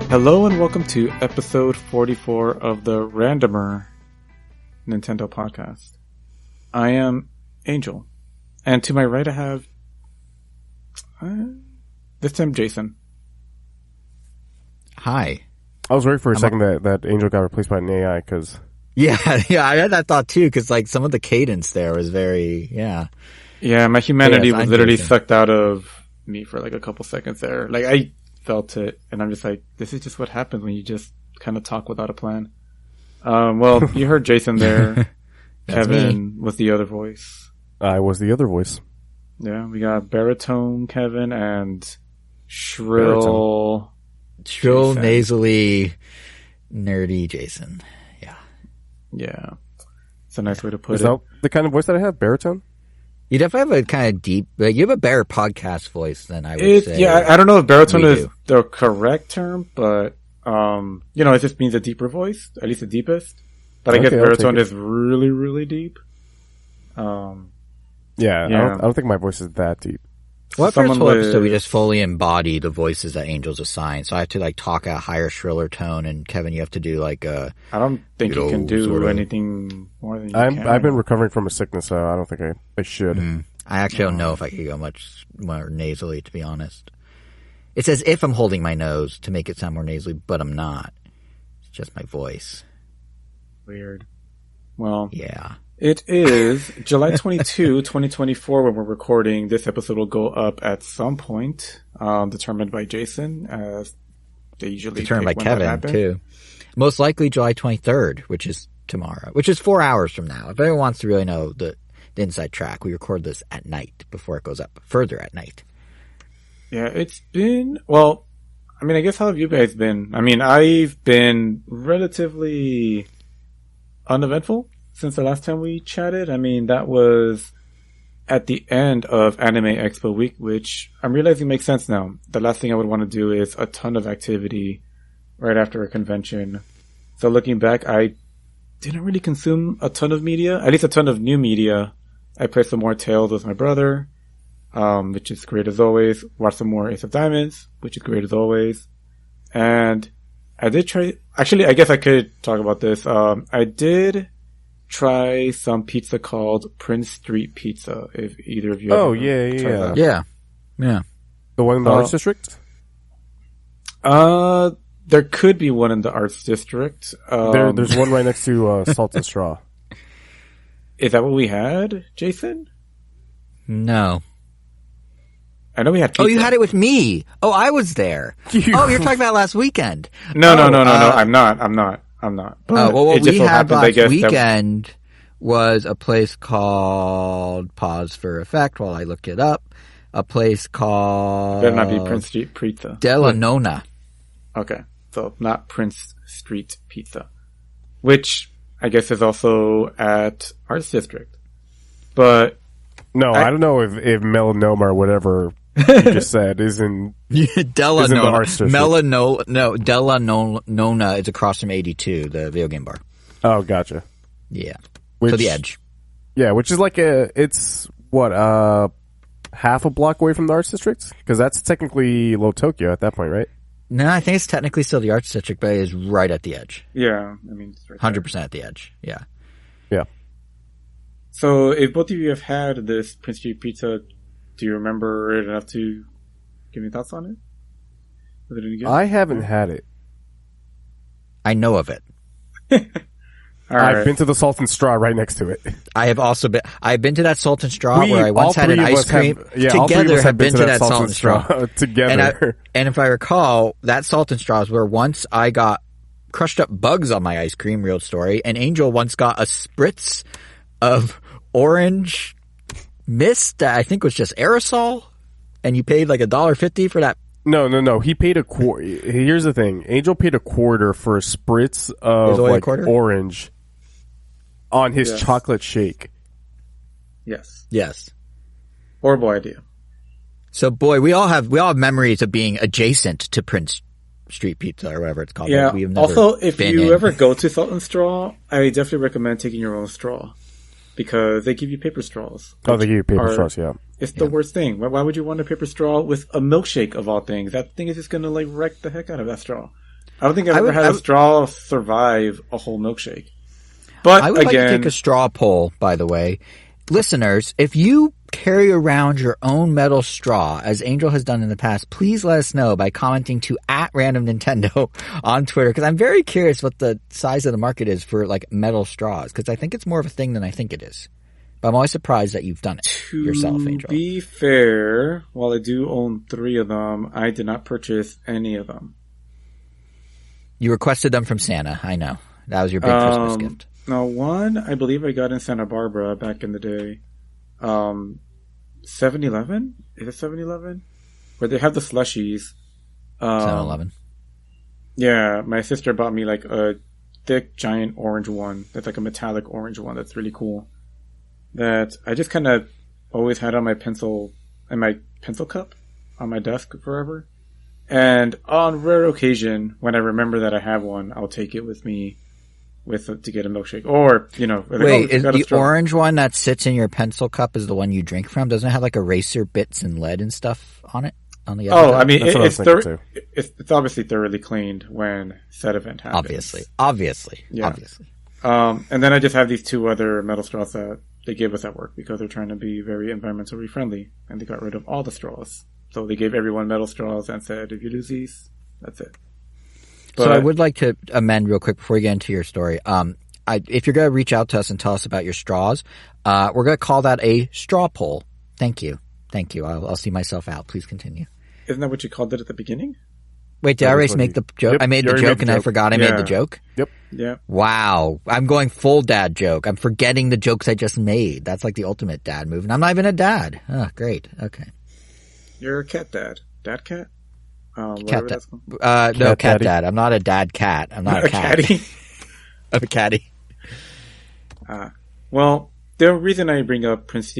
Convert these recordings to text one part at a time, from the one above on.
Hello and welcome to episode 44 of the Randomer Nintendo podcast. I am Angel, and to my right I have this time Jason. Hi. I was worried for a second that Angel got replaced by an AI because... Yeah, I had that thought too, because like some of the cadence there was very, Yeah, my humanity was literally Jason. sucked out of me for like a couple seconds there. Like I felt it, and I'm just like, this is just what happens when you just kind of talk without a plan. Well, you heard Jason there. Kevin was the other voice. I was the other voice. Yeah, we got baritone Kevin and shrill, Jason. nasally, nerdy Jason. Yeah, it's a nice way to put Is it. that the kind of voice that I have? Baritone? You definitely have a kind of deep, like you have a better podcast voice than I would say. Yeah, I don't know if baritone we is do. the correct term, but it just means a deeper voice, at least the deepest. But I guess Okay, I'll baritone take it. is really, really deep. Yeah, Yeah. I don't think my voice is that deep. Well, after this Someone whole with- episode, we just fully embody the voices that Angel's assigned. So I have to like talk at a higher, shriller tone, and Kevin, you have to do like a. I don't think you can do sort of. anything more than you can. I've been recovering from a sickness, so I don't think I should. I actually don't know if I could go much more nasally, to be honest. It's as if I'm holding my nose to make it sound more nasally, but I'm not. It's just my voice. Weird. Well, Yeah. it is July 22, 2024 when we're recording. This episode will go up at some point, determined by Jason, as they usually Determined by pick when that Kevin, happens. too. Most likely July 23rd, which is tomorrow, which is 4 hours from now. If anyone wants to really know the inside track, we record this at night before it goes up further at night. Yeah, it's been, well, I mean, I guess how have you guys been? I mean, I've been relatively uneventful since the last time we chatted. I mean, that was at the end of Anime Expo week, which I'm realizing makes sense now. The last thing I would want to do is a ton of activity right after a convention. So looking back, I didn't really consume a ton of media, at least a ton of new media. I played some more Tales with my brother, which is great as always. Watched some more Ace of Diamonds, which is great as always. And I did try, actually, I guess I could talk about this. I did try some pizza called Prince Street Pizza, if either of you Oh, ever yeah. tried that. Yeah. The one in the Oh. Arts District? There could be one in the Arts District. There's one right next to Salt and Straw. Is that what we had, Jason? No. I know we had pizza. Oh, you had it with me. Oh, I was there. Oh, you're talking about last weekend. No, I'm not. But Well, what it just we so had happens, I last guess, that- weekend was a place called, pause for effect while I looked it up, a place called better not be Prince Street Pizza. Della Nonna. Okay, so not Prince Street Pizza, which I guess is also at Arts District. But No, I don't know if melanoma or whatever you just said is in... Della Isn't the Nonna. Arts District. No, Della Nonna is across from 82, the video game bar. Oh, gotcha. Yeah. Which, So the edge. Yeah, which is like it's half a block away from the Arts District? Because that's technically Little Tokyo at that point, right? No, I think it's technically still the Arts District, but it is right at the edge. yeah, I mean, it's right there. 100% at the edge. Yeah. Yeah. So if both of you have had this Prince Street Pizza, do you remember it enough to give me thoughts on it? Was it any good? I haven't had it. I know of it. All right. I've been to the Salt and Straw right next to it. I have also been. I've been to that Salt and Straw We- where I once all had an three of ice us have- cream. yeah, all three of Together us have been to that Salt and Straw. together. And if I recall, that Salt and Straw is where once I got crushed up bugs on my ice cream. Real story. And Angel once got a spritz of orange mist that I think was just aerosol, and you paid like $1.50 for that. No. He paid a quarter. Here's the thing. Angel paid a quarter for a spritz of only a like quarter? orange on his Yes. chocolate shake. Yes. Yes. Horrible idea. So boy, we all have memories of being adjacent to Prince Street Pizza or whatever it's called. Yeah. But we've never Also, if been you in. ever go to Salt and Straw, I definitely recommend taking your own straw because they give you paper straws. Oh, they give you paper are- straws, yeah. It's the worst thing. Why would you want a paper straw with a milkshake of all things? That thing is just gonna like wreck the heck out of that straw. I don't think I've ever had a straw survive a whole milkshake. But I would again, like to take a straw poll, by the way. Listeners, if you carry around your own metal straw, as Angel has done in the past, please let us know by commenting to @randomnintendo on Twitter, because I'm very curious what the size of the market is for like metal straws, because I think it's more of a thing than I think it is. But I'm always surprised that you've done it yourself, Angel. To be fair, while I do own 3 of them, I did not purchase any of them. You requested them from Santa, I know. That was your big Christmas gift. Now, one, I believe I got in Santa Barbara back in the day. 7-Eleven? Is it 7-Eleven? Where they have the slushies. 7-Eleven. Yeah, my sister bought me like a thick, giant orange one. That's like a metallic orange one. That's really cool. That I just kind of always had on my pencil cup on my desk forever. And on rare occasion, when I remember that I have one, I'll take it with me to get a milkshake. Or, wait, is the orange one that sits in your pencil cup is the one you drink from? Doesn't it have like eraser bits and lead and stuff on it? On the other I mean, it's obviously thoroughly cleaned when said event happens. Obviously. And then I just have these 2 other metal straws that they gave us at work because they're trying to be very environmentally friendly, and they got rid of all the straws. So they gave everyone metal straws and said, if you lose these, that's it. But, so I would like to amend real quick before we get into your story. If you're going to reach out to us and tell us about your straws, we're going to call that a straw poll. Thank you. I'll see myself out. Please continue. Isn't that what you called it at the beginning? Wait, did I already make the joke? Yep, I made the joke and I forgot I made the joke? Yep. Yeah. Wow. I'm going full dad joke. I'm forgetting the jokes I just made. That's like the ultimate dad move. And I'm not even a dad. Oh, great. Okay. You're a cat dad. Dad cat? Cat dad. No, cat dad. I'm not a dad cat. I'm not a cat. Catty? I'm a catty. Well, the reason I bring up Prince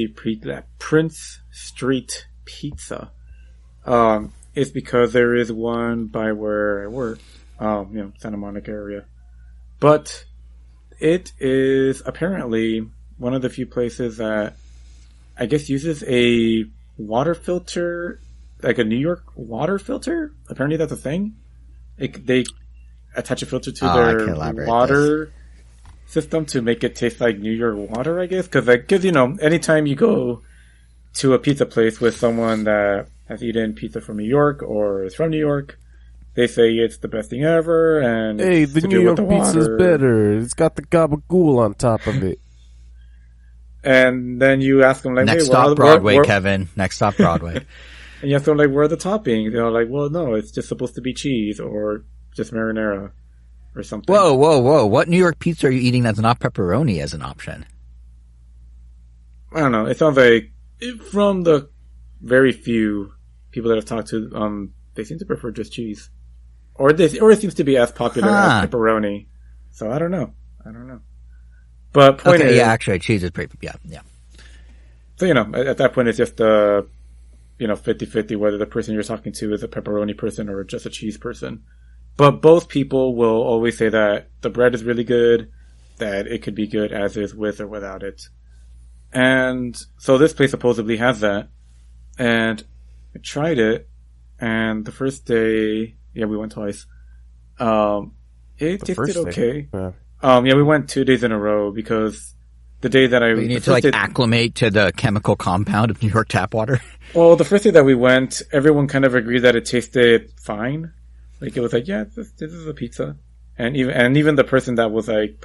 Street Pizza is because there is one by where I work, Santa Monica area. But it is apparently one of the few places that I guess uses a water filter, like a New York water filter. Apparently that's a thing. They attach a filter to their water system to make it taste like New York water, I guess. Because anytime you go to a pizza place with someone that has eaten pizza from New York or is from New York, they say it's the best thing ever. And hey, the New York pizza's better. It's got the gabagool on top of it. And then you ask them, like, next stop Broadway, Kevin. Next stop Broadway. And you ask them, like, where are the toppings? They're like, well, no, it's just supposed to be cheese or just marinara or something. Whoa. What New York pizza are you eating that's not pepperoni as an option? I don't know. It sounds like, from the very few people that I've talked to, they seem to prefer just cheese. Or it seems to be as popular as pepperoni. So I don't know. But point is... yeah, actually, cheese is pretty... Yeah. So, at that point, it's just 50-50 whether the person you're talking to is a pepperoni person or just a cheese person. But both people will always say that the bread is really good, that it could be good as is with or without it. And so this place supposedly has that. And I tried it, and the first day... Yeah, we went twice. It tasted okay. Yeah. We went 2 days in a row because the day that you need to acclimate to the chemical compound of New York tap water. Well, the first day that we went, everyone kind of agreed that it tasted fine. Like it was like, yeah, this is a pizza, and even the person that was like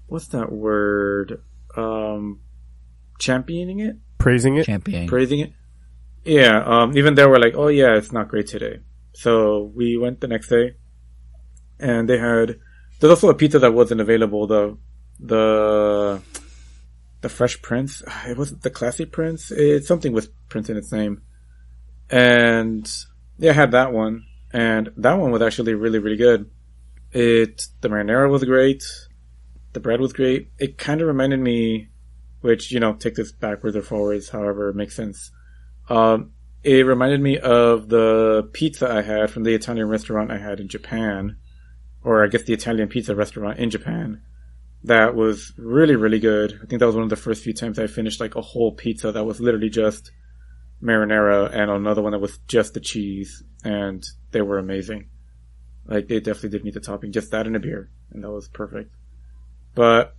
what's that word? Championing it, praising it. Yeah. Even they were like, oh yeah, it's not great today. So we went the next day. And there's also a pizza that wasn't available, the Fresh Prince. It wasn't the Classy Prince. It's something with Prince in its name. And yeah, I had that one. And that one was actually really, really good. The marinara was great. The bread was great. It kind of reminded me, which, take this backwards or forwards, however it makes sense. It reminded me of the pizza I had from the Italian restaurant I had in Japan. Or I guess the Italian pizza restaurant in Japan. That was really, really good. I think that was one of the first few times I finished like a whole pizza that was literally just marinara and another one that was just the cheese, and they were amazing. Like, they definitely did need the topping, just that and a beer, and that was perfect. But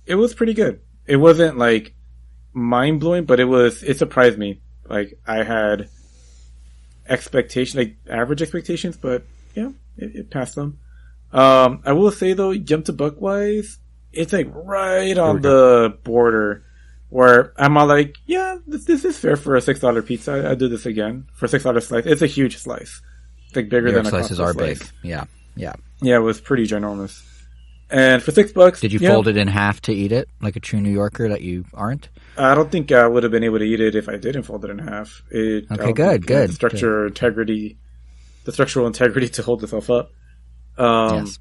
it was pretty good. It wasn't like mind blowing, but it surprised me. Like, I had average expectations, but yeah, it passed them. I will say though, Jump to Buck wise, it's like right on the border where I'm all like, yeah, this is fair for a $6 pizza. I do this again for a $6 slice. It's a huge slice. It's like bigger than a slices are slice. big. Yeah. Yeah, it was pretty ginormous. And for $6, did you fold it in half to eat it like a true New Yorker that you aren't? I don't think I would have been able to eat it if I didn't fold it in half. Okay, good. The structural integrity to hold itself up. Yes.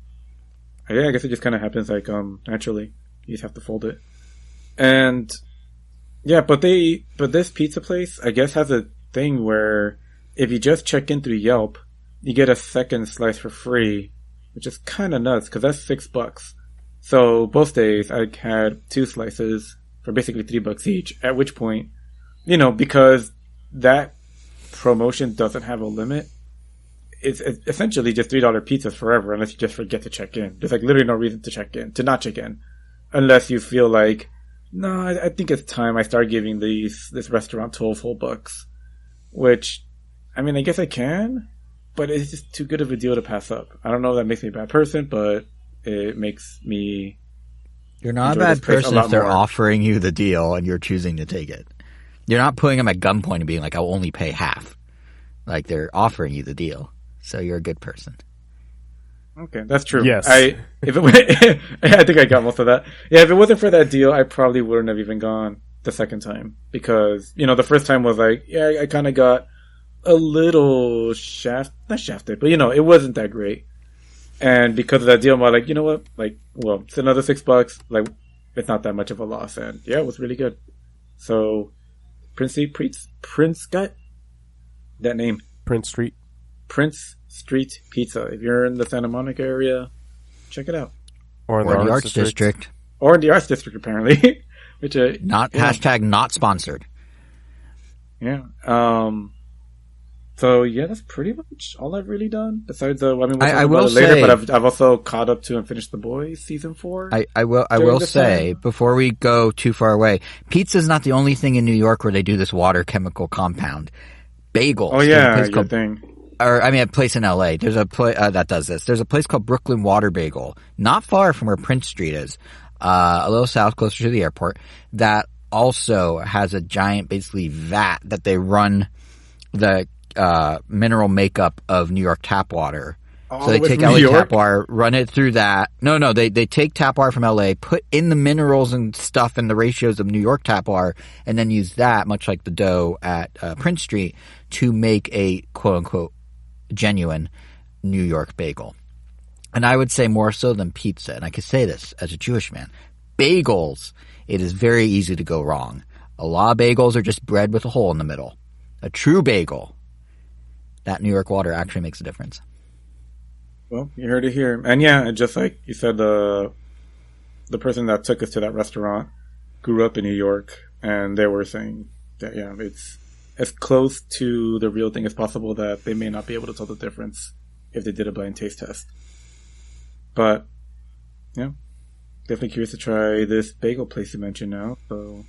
Yeah, I guess it just kind of happens like naturally. You just have to fold it. And yeah, but this pizza place, I guess, has a thing where if you just check in through Yelp, you get a second slice for free, which is kind of nuts because that's $6. So both days I had 2 slices for basically $3 each. At which point, because that promotion doesn't have a limit, it's essentially just $3 pizzas forever unless you just forget to check in. There's like literally no reason to not check in, unless you feel like, no, I think it's time I start giving this restaurant 12 whole bucks. Which, I mean, I guess I can, but it's just too good of a deal to pass up. I don't know if that makes me a bad person, but it makes me. You're not a bad person if they're offering you the deal and you're choosing to take it. You're not putting them at gunpoint and being like, I'll only pay half. Like, they're offering you the deal. So you're a good person. Okay, that's true. Yes. I think I got most of that. Yeah, if it wasn't for that deal, I probably wouldn't have even gone the second time. Because, the first time was like, yeah, I kind of got a little not shafted, but it wasn't that great. And because of that deal, I'm like, you know what? Like, well, it's another $6. Like, it's not that much of a loss. And yeah, it was really good. So, Prince got that name. Prince Street Pizza. If you're in the Santa Monica area, check it out. Or in the Arts District. Or in the Arts District, apparently. Which hashtag not sponsored. Yeah. So yeah, that's pretty much all I've really done. Besides, we'll talk about it later. But I've also caught up to and finished The Boys season 4. I will say before we go too far away, pizza's not the only thing in New York where they do this water chemical compound. Bagels. Oh yeah, good thing. A place in LA. There's a place that does this. There's a place called Brooklyn Water Bagel, not far from where Prince Street is, a little south, closer to the airport. That also has a giant, basically, vat that they run the mineral makeup of New York tap water. So they take LA tap water, run it through that. No, they take tap water from LA, put in the minerals and stuff and the ratios of New York tap water, and then use that, much like the dough at Prince Street, to make a quote-unquote genuine New York bagel. And I would say more so than pizza, and I can say this as a Jewish man, bagels, it is very easy to go wrong. A lot of bagels are just bread with a hole in the middle. A true bagel, that New York water actually makes a difference. Well, you heard it here. And yeah, just like you said, the person that took us to that restaurant grew up in New York, and they were saying that, yeah, it's as close to the real thing as possible, that they may not be able to tell the difference if they did a blind taste test. But, yeah, definitely curious to try this bagel place you mentioned now. So,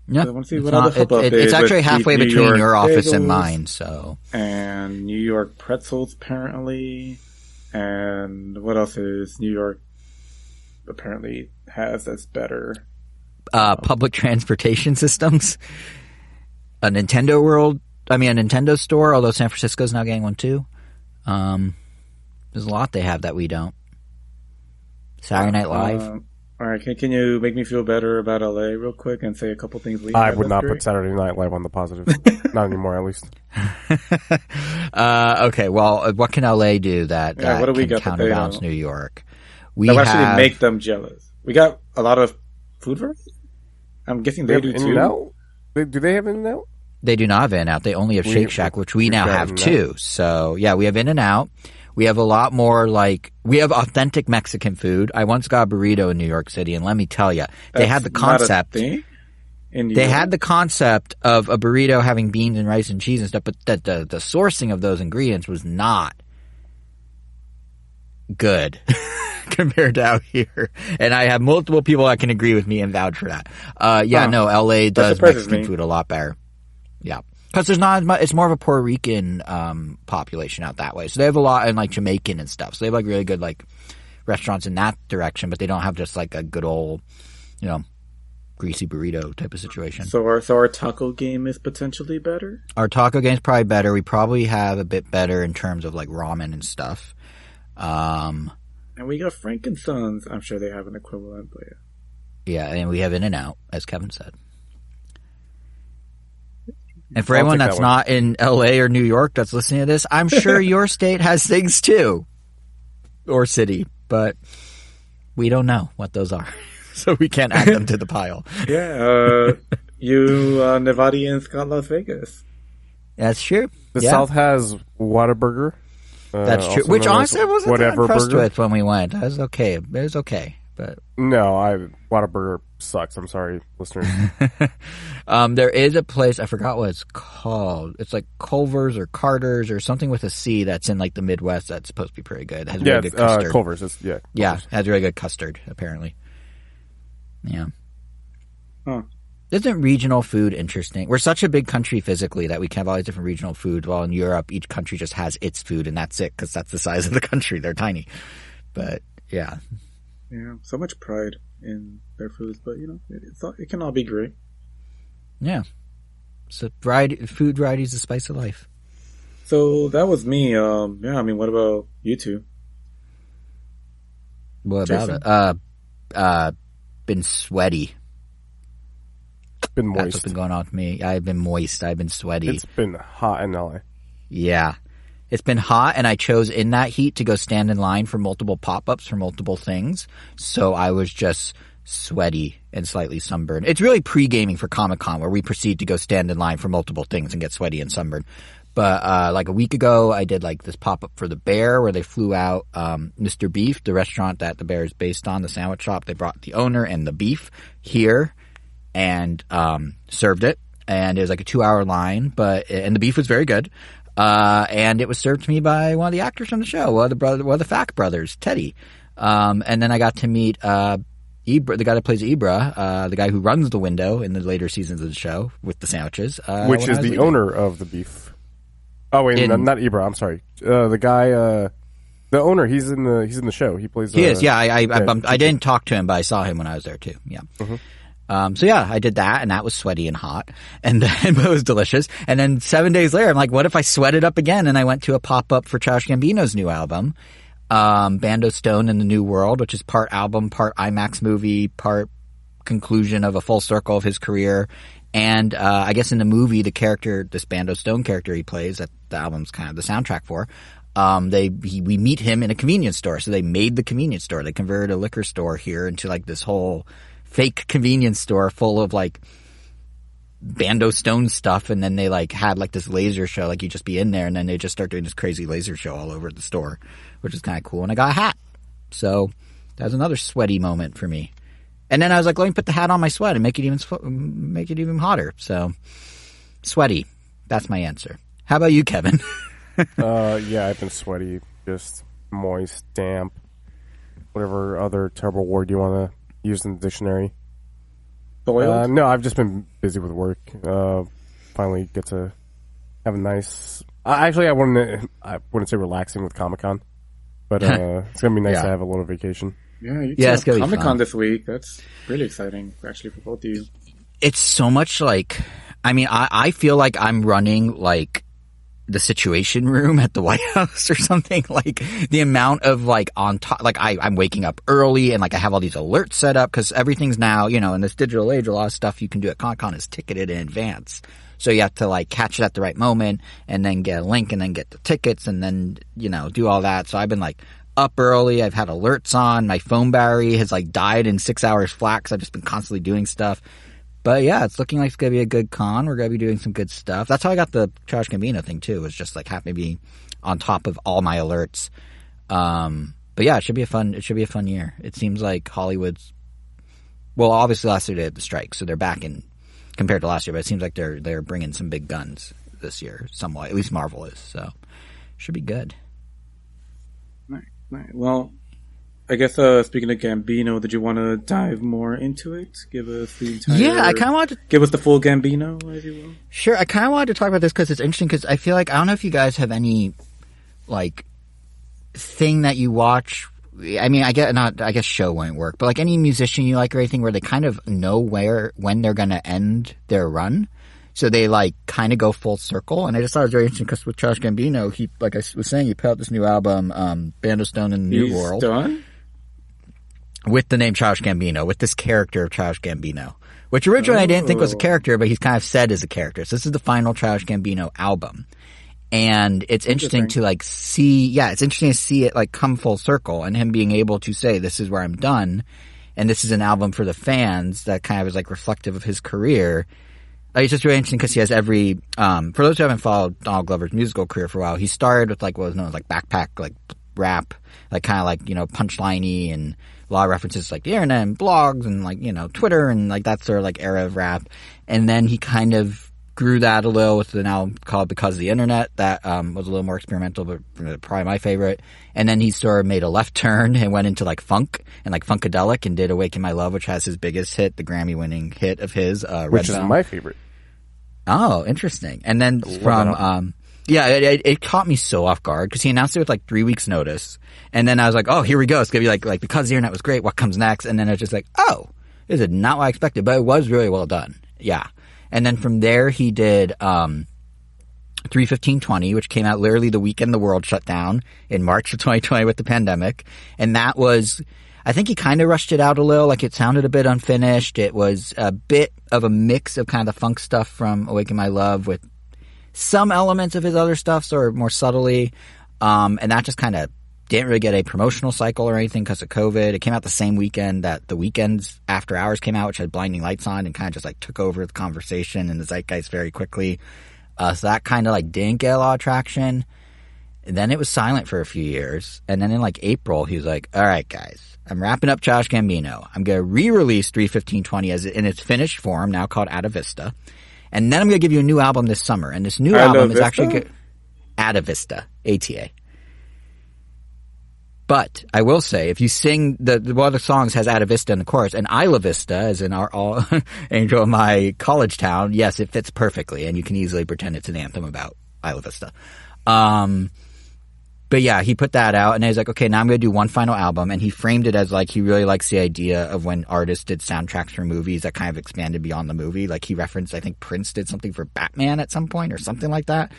yeah, I want to see what other hub is. It's actually halfway between your office and mine, so. And New York pretzels, apparently. And what else is New York apparently has that's better? Public transportation systems. A Nintendo store, although San Francisco's now getting one too. There's a lot they have that we don't. Saturday Night Live. All right, can you make me feel better about LA real quick and say a couple things? I would not put Saturday Night Live on the positive. Not anymore, at least. Okay, well, what can LA do that what do we can got counterbalance New York? That actually make them jealous. We got a lot of food variety. I'm guessing they do too. In-N-Out? Do they have In-N-Out? They do not have In-N-Out. They only have Shake Shack, which we now have too. So, yeah, we have In-N-Out. We have a lot more, we have authentic Mexican food. I once got a burrito in New York City, and let me tell you, they had the concept. in New They York. had the concept of a burrito having beans and rice and cheese and stuff, but the sourcing of those ingredients was not good compared to out here. And I have multiple people that can agree with me and vouch for that. No, LA does surprises Mexican me. food a lot better. Yeah. Because there's not as much, it's more of a Puerto Rican population out that way. So they have a lot, and like Jamaican and stuff. So they have like really good like restaurants in that direction, but they don't have just like a good old, greasy burrito type of situation. So our taco game is potentially better? Our taco game's probably better. We probably have a bit better in terms of like ramen and stuff. And we got Frankensons. I'm sure they have an equivalent, but Yeah, and we have In-N-Out, as Kevin said. And for I'll anyone take that's that one. not in LA or New York that's listening to this, I'm sure your state has things too. Or city, but we don't know what those are. So we can't add them to the pile. yeah, you Nevadians got Las Vegas. That's true. The Yeah. South has Whataburger. That's true. also Which known honestly I as wasn't that whatever impressed burger. with when we went. It was okay. It was okay. But No, Whataburger sucks. I'm sorry, listeners. there is a place, I forgot what it's called. It's like Culver's or Carter's or something with a C that's in like the Midwest that's supposed to be pretty good. It has Yeah, really good custard. Culver's. It's, yeah, Yeah, Culver's. it has really good custard, apparently. Yeah. Huh. Isn't regional food interesting? We're such a big country physically that we can have all these different regional food, while in Europe, each country just has its food, and that's it, because that's the size of the country. They're tiny. But, yeah. Yeah, so much pride in their foods, but it can all be great. Yeah. So, food variety is the spice of life. So that was me. What about you two? What Jason? about it? Been sweaty. Been That's moist. what's been going on with me. I've been moist. I've been sweaty. It's been hot in LA. Yeah. It's been hot, and I chose in that heat to go stand in line for multiple pop-ups for multiple things. So I was just sweaty and slightly sunburned. It's really pre-gaming for Comic-Con, where we proceed to go stand in line for multiple things and get sweaty and sunburned. But like a week ago, I did like this pop-up for the Bear, where they flew out Mr. Beef, the restaurant that the Bear is based on, the sandwich shop. They brought the owner and the beef here and served it. And it was like a 2-hour line, and the beef was very good. And it was served to me by one of the actors from the show, one of the Fack brothers, Teddy. And then I got to meet Ibra, the guy that plays Ibra, the guy who runs the window in the later seasons of the show with the sandwiches. Which when I is was the leaving. owner of the beef. Oh wait, not Ibra. I'm sorry. The guy, the owner. He's in the show. He plays. He is. Yeah, I didn't talk to him, but I saw him when I was there too. Yeah. So yeah, I did that, and that was sweaty and hot, and then but it was delicious. And then 7 days later, I'm like, what if I sweated up again? And I went to a pop-up for Childish Gambino's new album, Bando Stone in the New World, which is part album, part IMAX movie, part conclusion of a full circle of his career. And I guess in the movie, the character, this Bando Stone character he plays, that the album's kind of the soundtrack for, we meet him in a convenience store. So they made the convenience store. They converted a liquor store here into like this whole fake convenience store full of like Bando Stone stuff, and then they like had like this laser show, like you just be in there, and then they just start doing this crazy laser show all over the store, which is kind of cool. And I got a hat, so that was another sweaty moment for me. And then I was like, let me put the hat on my sweat and make it even hotter. So sweaty, that's my answer. How about you, Kevin? Yeah, I've been sweaty, just moist, damp, whatever other terrible word you want to use in the dictionary. Boiled? No, I've just been busy with work. Finally get to have a nice. I wouldn't say relaxing with Comic-Con, but it's gonna be nice Yeah. to have a little vacation. Yeah, you Yeah, it's two gonna have be Comic-Con fun. this week. That's really exciting, actually, for both of you. It's so much like, I mean, I feel like I'm running like the Situation Room at the White House or something. Like the amount of like on top, like I'm waking up early and like I have all these alerts set up because everything's now, in this digital age, a lot of stuff you can do at Comic-Con is ticketed in advance. So you have to like catch it at the right moment and then get a link and then get the tickets and then, do all that. So I've been like up early. I've had alerts on. My phone battery has like died in 6 hours flat because I've just been constantly doing stuff. But yeah, it's looking like it's going to be a good con. We're going to be doing some good stuff. That's how I got the Childish Gambino thing too, was just like happy to be on top of all my alerts. But yeah, it should be a fun year. It seems like Hollywood's, well, obviously last year they had the strike, so they're back in compared to last year, but it seems like they're bringing some big guns this year, somewhat. At least Marvel is, so should be good. Right. Well, I guess speaking of Gambino, did you want to dive more into it? Give us the entire... Yeah, I kind of wanted to... Give us the full Gambino, if you will. Sure, I kind of wanted to talk about this because it's interesting, because I feel like, I don't know if you guys have any, like, thing that you watch... I mean, I guess show won't work, but like any musician you like or anything where they kind of know when they're going to end their run. So they like kind of go full circle. And I just thought it was very interesting because with Childish Gambino, he, like I was saying, he put out this new album, Band of Stone in the New World. Done? With the name Childish Gambino, with this character of Childish Gambino, which originally I didn't think was a character, but he's kind of said as a character. So this is the final Childish Gambino album. And it's interesting to like see, it's interesting to see it like come full circle and him being able to say, this is where I'm done. And this is an album for the fans that kind of is like reflective of his career. It's just really interesting because he has every, for those who haven't followed Donald Glover's musical career for a while, he started with like what was known as like backpack, like rap, like kind of like, punchline-y and a lot of references to like the internet and blogs and like, Twitter and like that sort of like era of rap. And then he kind of grew that a little with an album called Because of the Internet that was a little more experimental, but probably my favorite. And then he sort of made a left turn and went into like funk and like funkadelic and did Awaken My Love, which has his biggest hit, the Grammy-winning hit of his, which is my favorite. Oh, interesting. And then from it caught me so off guard because he announced it with like 3 weeks notice, and then I was like, oh, here we go. It's gonna be like Because the Internet was great. What comes next? And then I was just like, oh, this is not what I expected, but it was really well done. Yeah. And then from there, he did 3/15/20, which came out literally the weekend the world shut down in March of 2020 with the pandemic. And that was, I think he kind of rushed it out a little, like it sounded a bit unfinished. It was a bit of a mix of kind of the funk stuff from Awaken My Love with some elements of his other stuff, sort of more subtly. And that just kind of didn't really get a promotional cycle or anything because of COVID. It came out the same weekend that The Weeknd's After Hours came out, which had Blinding Lights on, and kind of just like took over the conversation and the zeitgeist very quickly. So that kind of like didn't get a lot of traction. And then it was silent for a few years. And then in like April, he was like, all right, guys, I'm wrapping up Childish Gambino. I'm going to re-release 3/15/20 as in its finished form, now called Atavista. And then I'm going to give you a new album this summer. And this new album is actually Atavista, ATA. But I will say, if you sing one of the songs has Atavista in the chorus, and Isla Vista, as in our angel of my college town, yes, it fits perfectly, and you can easily pretend it's an anthem about Isla Vista. But yeah, he put that out, and he's like, okay, now I'm going to do one final album, and he framed it as like he really likes the idea of when artists did soundtracks for movies that kind of expanded beyond the movie. Like he referenced, I think Prince did something for Batman at some point or something like that.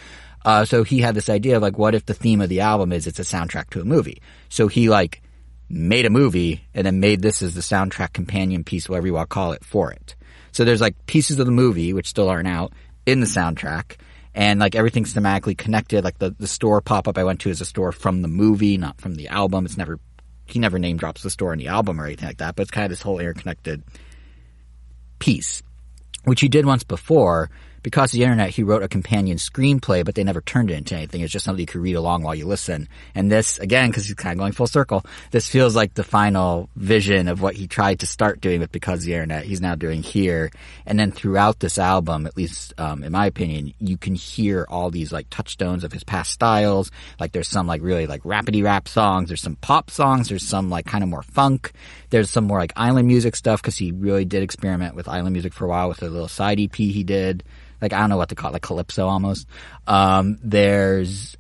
So he had this idea of like, what if the theme of the album is it's a soundtrack to a movie? So he like made a movie and then made this as the soundtrack companion piece, whatever you want to call it, for it. So there's like pieces of the movie, which still aren't out, in the soundtrack. And like everything's thematically connected. Like the store pop-up I went to is a store from the movie, not from the album. He never name drops the store in the album or anything like that, but it's kind of this whole interconnected piece, which he did once before. Because of the internet, he wrote a companion screenplay, but they never turned it into anything. It's just something you could read along while you listen. And this, again, because he's kind of going full circle, this feels like the final vision of what he tried to start doing with Because of the Internet, he's now doing here. And then throughout this album, at least in my opinion, you can hear all these like touchstones of his past styles. Like there's some like really like rapidy rap songs, there's some pop songs, there's some like kind of more funk, there's some more like island music stuff because he really did experiment with island music for a while with a little side EP he did. Like, I don't know what to call it, like calypso almost. There's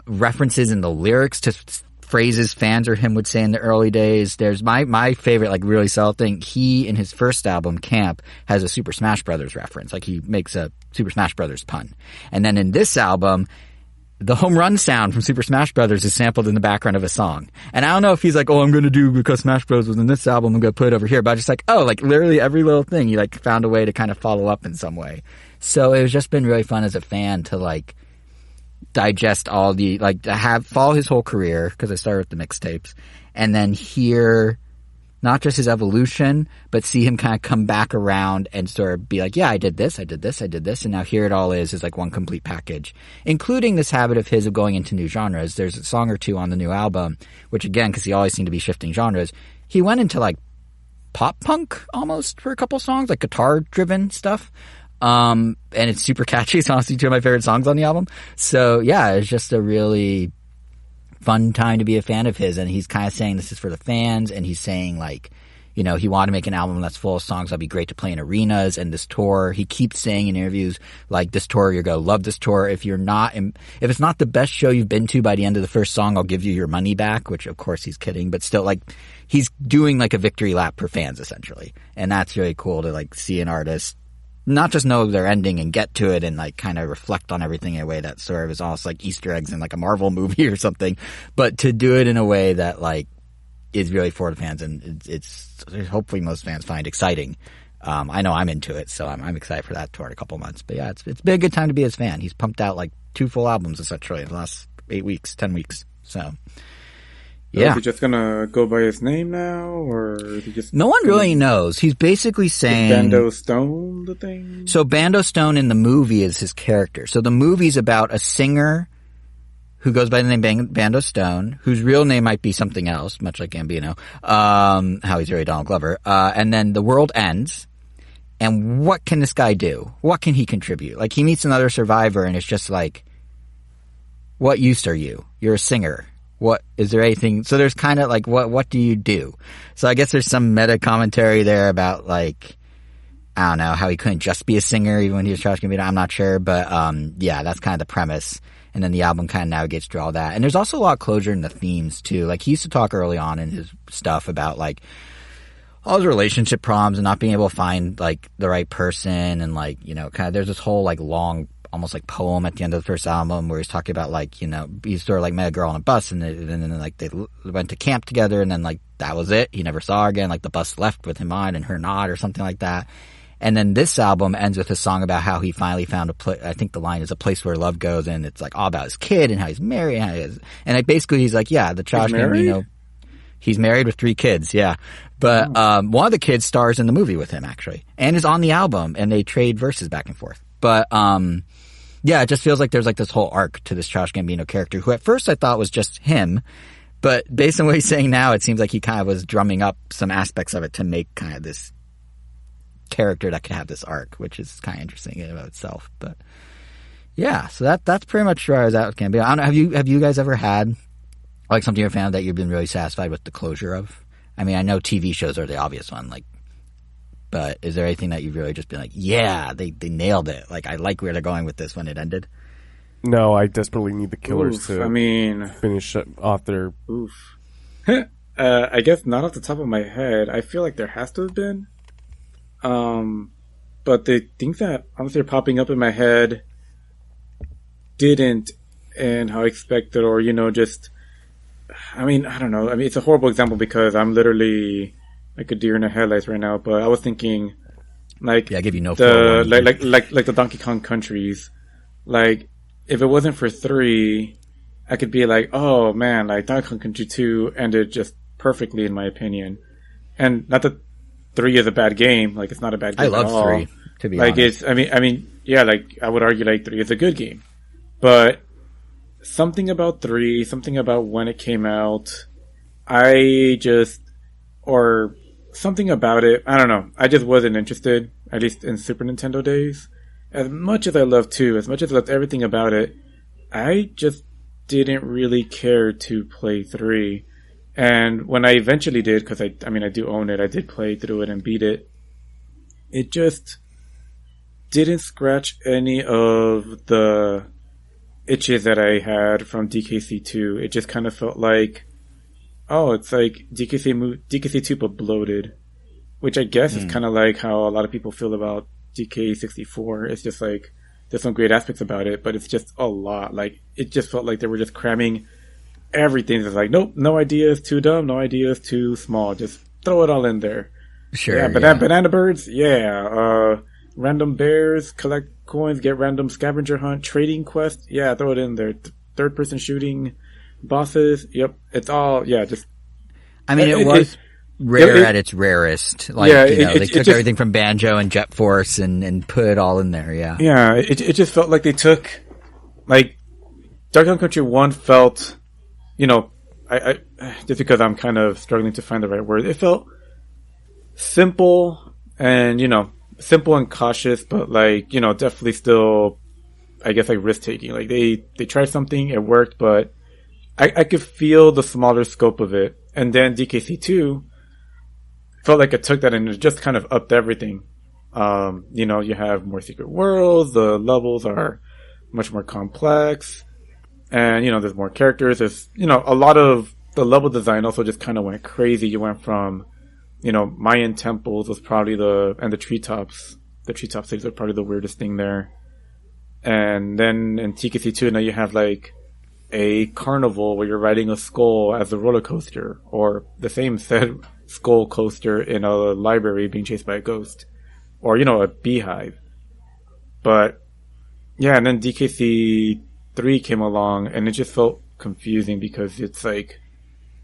references in the lyrics to phrases fans or him would say in the early days. There's my favorite, like, really solid thing. He, in his first album, Camp, has a Super Smash Brothers reference. Like, he makes a Super Smash Brothers pun. And then in this album, the home run sound from Super Smash Brothers is sampled in the background of a song. And I don't know if he's like, oh, I'm going to do Because Smash Bros. Was in this album, I'm going to put it over here. But I just like, oh, like literally every little thing he like found a way to kind of follow up in some way. So it's just been really fun as a fan to like digest all the, like to follow his whole career, because I started with the mixtapes, and then hear not just his evolution, but see him kind of come back around and sort of be like, yeah, I did this, and now here it all is like one complete package, including this habit of his of going into new genres. There's a song or two on the new album, which again, because he always seemed to be shifting genres, he went into like pop punk almost for a couple songs, like guitar driven stuff. And it's super catchy. It's honestly two of my favorite songs on the album. So yeah, it's just a really fun time to be a fan of his. And he's kind of saying this is for the fans, and he's saying like, you know, he wanted to make an album that's full of songs that'd be great to play in arenas. And this tour, he keeps saying in interviews, like, this tour, you're going to love this tour. If it's not the best show you've been to by the end of the first song, I'll give you your money back, which of course he's kidding, but still, like, he's doing like a victory lap for fans essentially. And that's really cool to like see an artist not just know their ending and get to it and like kind of reflect on everything in a way that sort of is almost like Easter eggs in like a Marvel movie or something, but to do it in a way that like is really for the fans, and it's hopefully most fans find exciting. I know I'm into it, so I'm excited for that tour in a couple months. But yeah, it's been a good time to be his fan. He's pumped out like 2 full albums essentially in the last 10 weeks. So yeah. Is he just gonna go by his name now, or is he just? No one really knows. He's basically saying Bando Stone the thing. So Bando Stone in the movie is his character. So the movie's about a singer who goes by the name Bando Stone, whose real name might be something else, much like Gambino, how he's really Donald Glover. And then the world ends. And what can this guy do? What can he contribute? Like, he meets another survivor, and it's just like, what use are you? You're a singer. What, is there anything? So there's kind of like, what do you do? So I guess there's some meta commentary there about like, I don't know, how he couldn't just be a singer even when he was Childish Gambino. I'm not sure, but yeah, that's kind of the premise. And then the album kind of navigates through all that. And there's also a lot of closure in the themes too. Like, he used to talk early on in his stuff about like all his relationship problems and not being able to find like the right person, and like, you know, kind of there's this whole like long, almost like poem at the end of the first album where he's talking about like, you know, he sort of like met a girl on a bus, and then like they went to camp together, and then like that was it. He never saw her again. Like, the bus left with him on and her not, or something like that. And then this album ends with a song about how he finally found a place. I think the line is "a place where love goes," and it's like all about his kid and how he's married. And like basically he's like, yeah, the Childish Gambino. He's married with 3 kids, yeah. But one of the kids stars in the movie with him actually, and is on the album, and they trade verses back and forth. But yeah, it just feels like there's like this whole arc to this Childish Gambino character, who at first I thought was just him, but based on what he's saying now, it seems like he kind of was drumming up some aspects of it to make kind of this character that could have this arc, which is kind of interesting in and of itself. But yeah, so that's pretty much where I was at with Gambino. I don't know, have you guys ever had like something you're a fan of that you've been really satisfied with the closure of? I mean, I know TV shows are the obvious one, like, but is there anything that you've really just been like, yeah, they nailed it, like, I like where they're going with this when it ended? No, I desperately need the Killers to finish off their... Oof. I guess not off the top of my head. I feel like there has to have been. But the things that honestly are popping up in my head didn't, and how I expected, or, you know, just, I mean, I don't know. I mean, it's a horrible example because I'm literally like a deer in the headlights right now, but I was thinking, like, yeah, I give you no like the Donkey Kong countries. Like, if it wasn't for 3, I could be like, oh man, like Donkey Kong Country 2 ended just perfectly in my opinion. And not that 3 is a bad game, like, it's not a bad game. I love at all. 3, to be like, honest. I mean, yeah, like, I would argue like 3 is a good game. But something about 3, something about when it came out, or something about it, I don't know, I just wasn't interested, at least in Super Nintendo days. As much as I loved 2, as much as I loved everything about it, I just didn't really care to play 3. And when I eventually did, because I do own it, I did play through it and beat it, it just didn't scratch any of the itches that I had from DKC2. It just kind of felt like, oh, it's like DKC2 but bloated, which I guess is kind of like how a lot of people feel about DK64. It's just like, there's some great aspects about it, but it's just a lot. Like, it just felt like they were just cramming everything. It's like, nope, no idea is too dumb, no idea is too small. Just throw it all in there. Sure. Yeah, banana birds, yeah. Random bears, collect coins, get random scavenger hunt, trading quest, yeah, throw it in there. Third person shooting, bosses, yep. It's all, yeah, just. I mean, it was rare at its rarest. Like, yeah, you know, they took everything from Banjo and Jet Force and put it all in there, yeah. Yeah, it just felt like they took, like, Donkey Kong Country 1 felt, you know, I just because I'm kind of struggling to find the right word, it felt simple and, simple and cautious, but like, definitely still, I guess, like risk taking. Like they tried something, it worked, but I could feel the smaller scope of it. And then DKC2 felt like it took that and it just kind of upped everything. You have more secret worlds, the levels are much more complex, and, there's more characters. There's, a lot of the level design also just kind of went crazy. You went from, Mayan temples was probably and the treetops. The treetop cities are probably the weirdest thing there. And then in TKC2, now you have like a carnival where you're riding a skull as a roller coaster, or the same said skull coaster in a library being chased by a ghost, or, a beehive. But yeah, and then DKC3 came along and it just felt confusing because it's like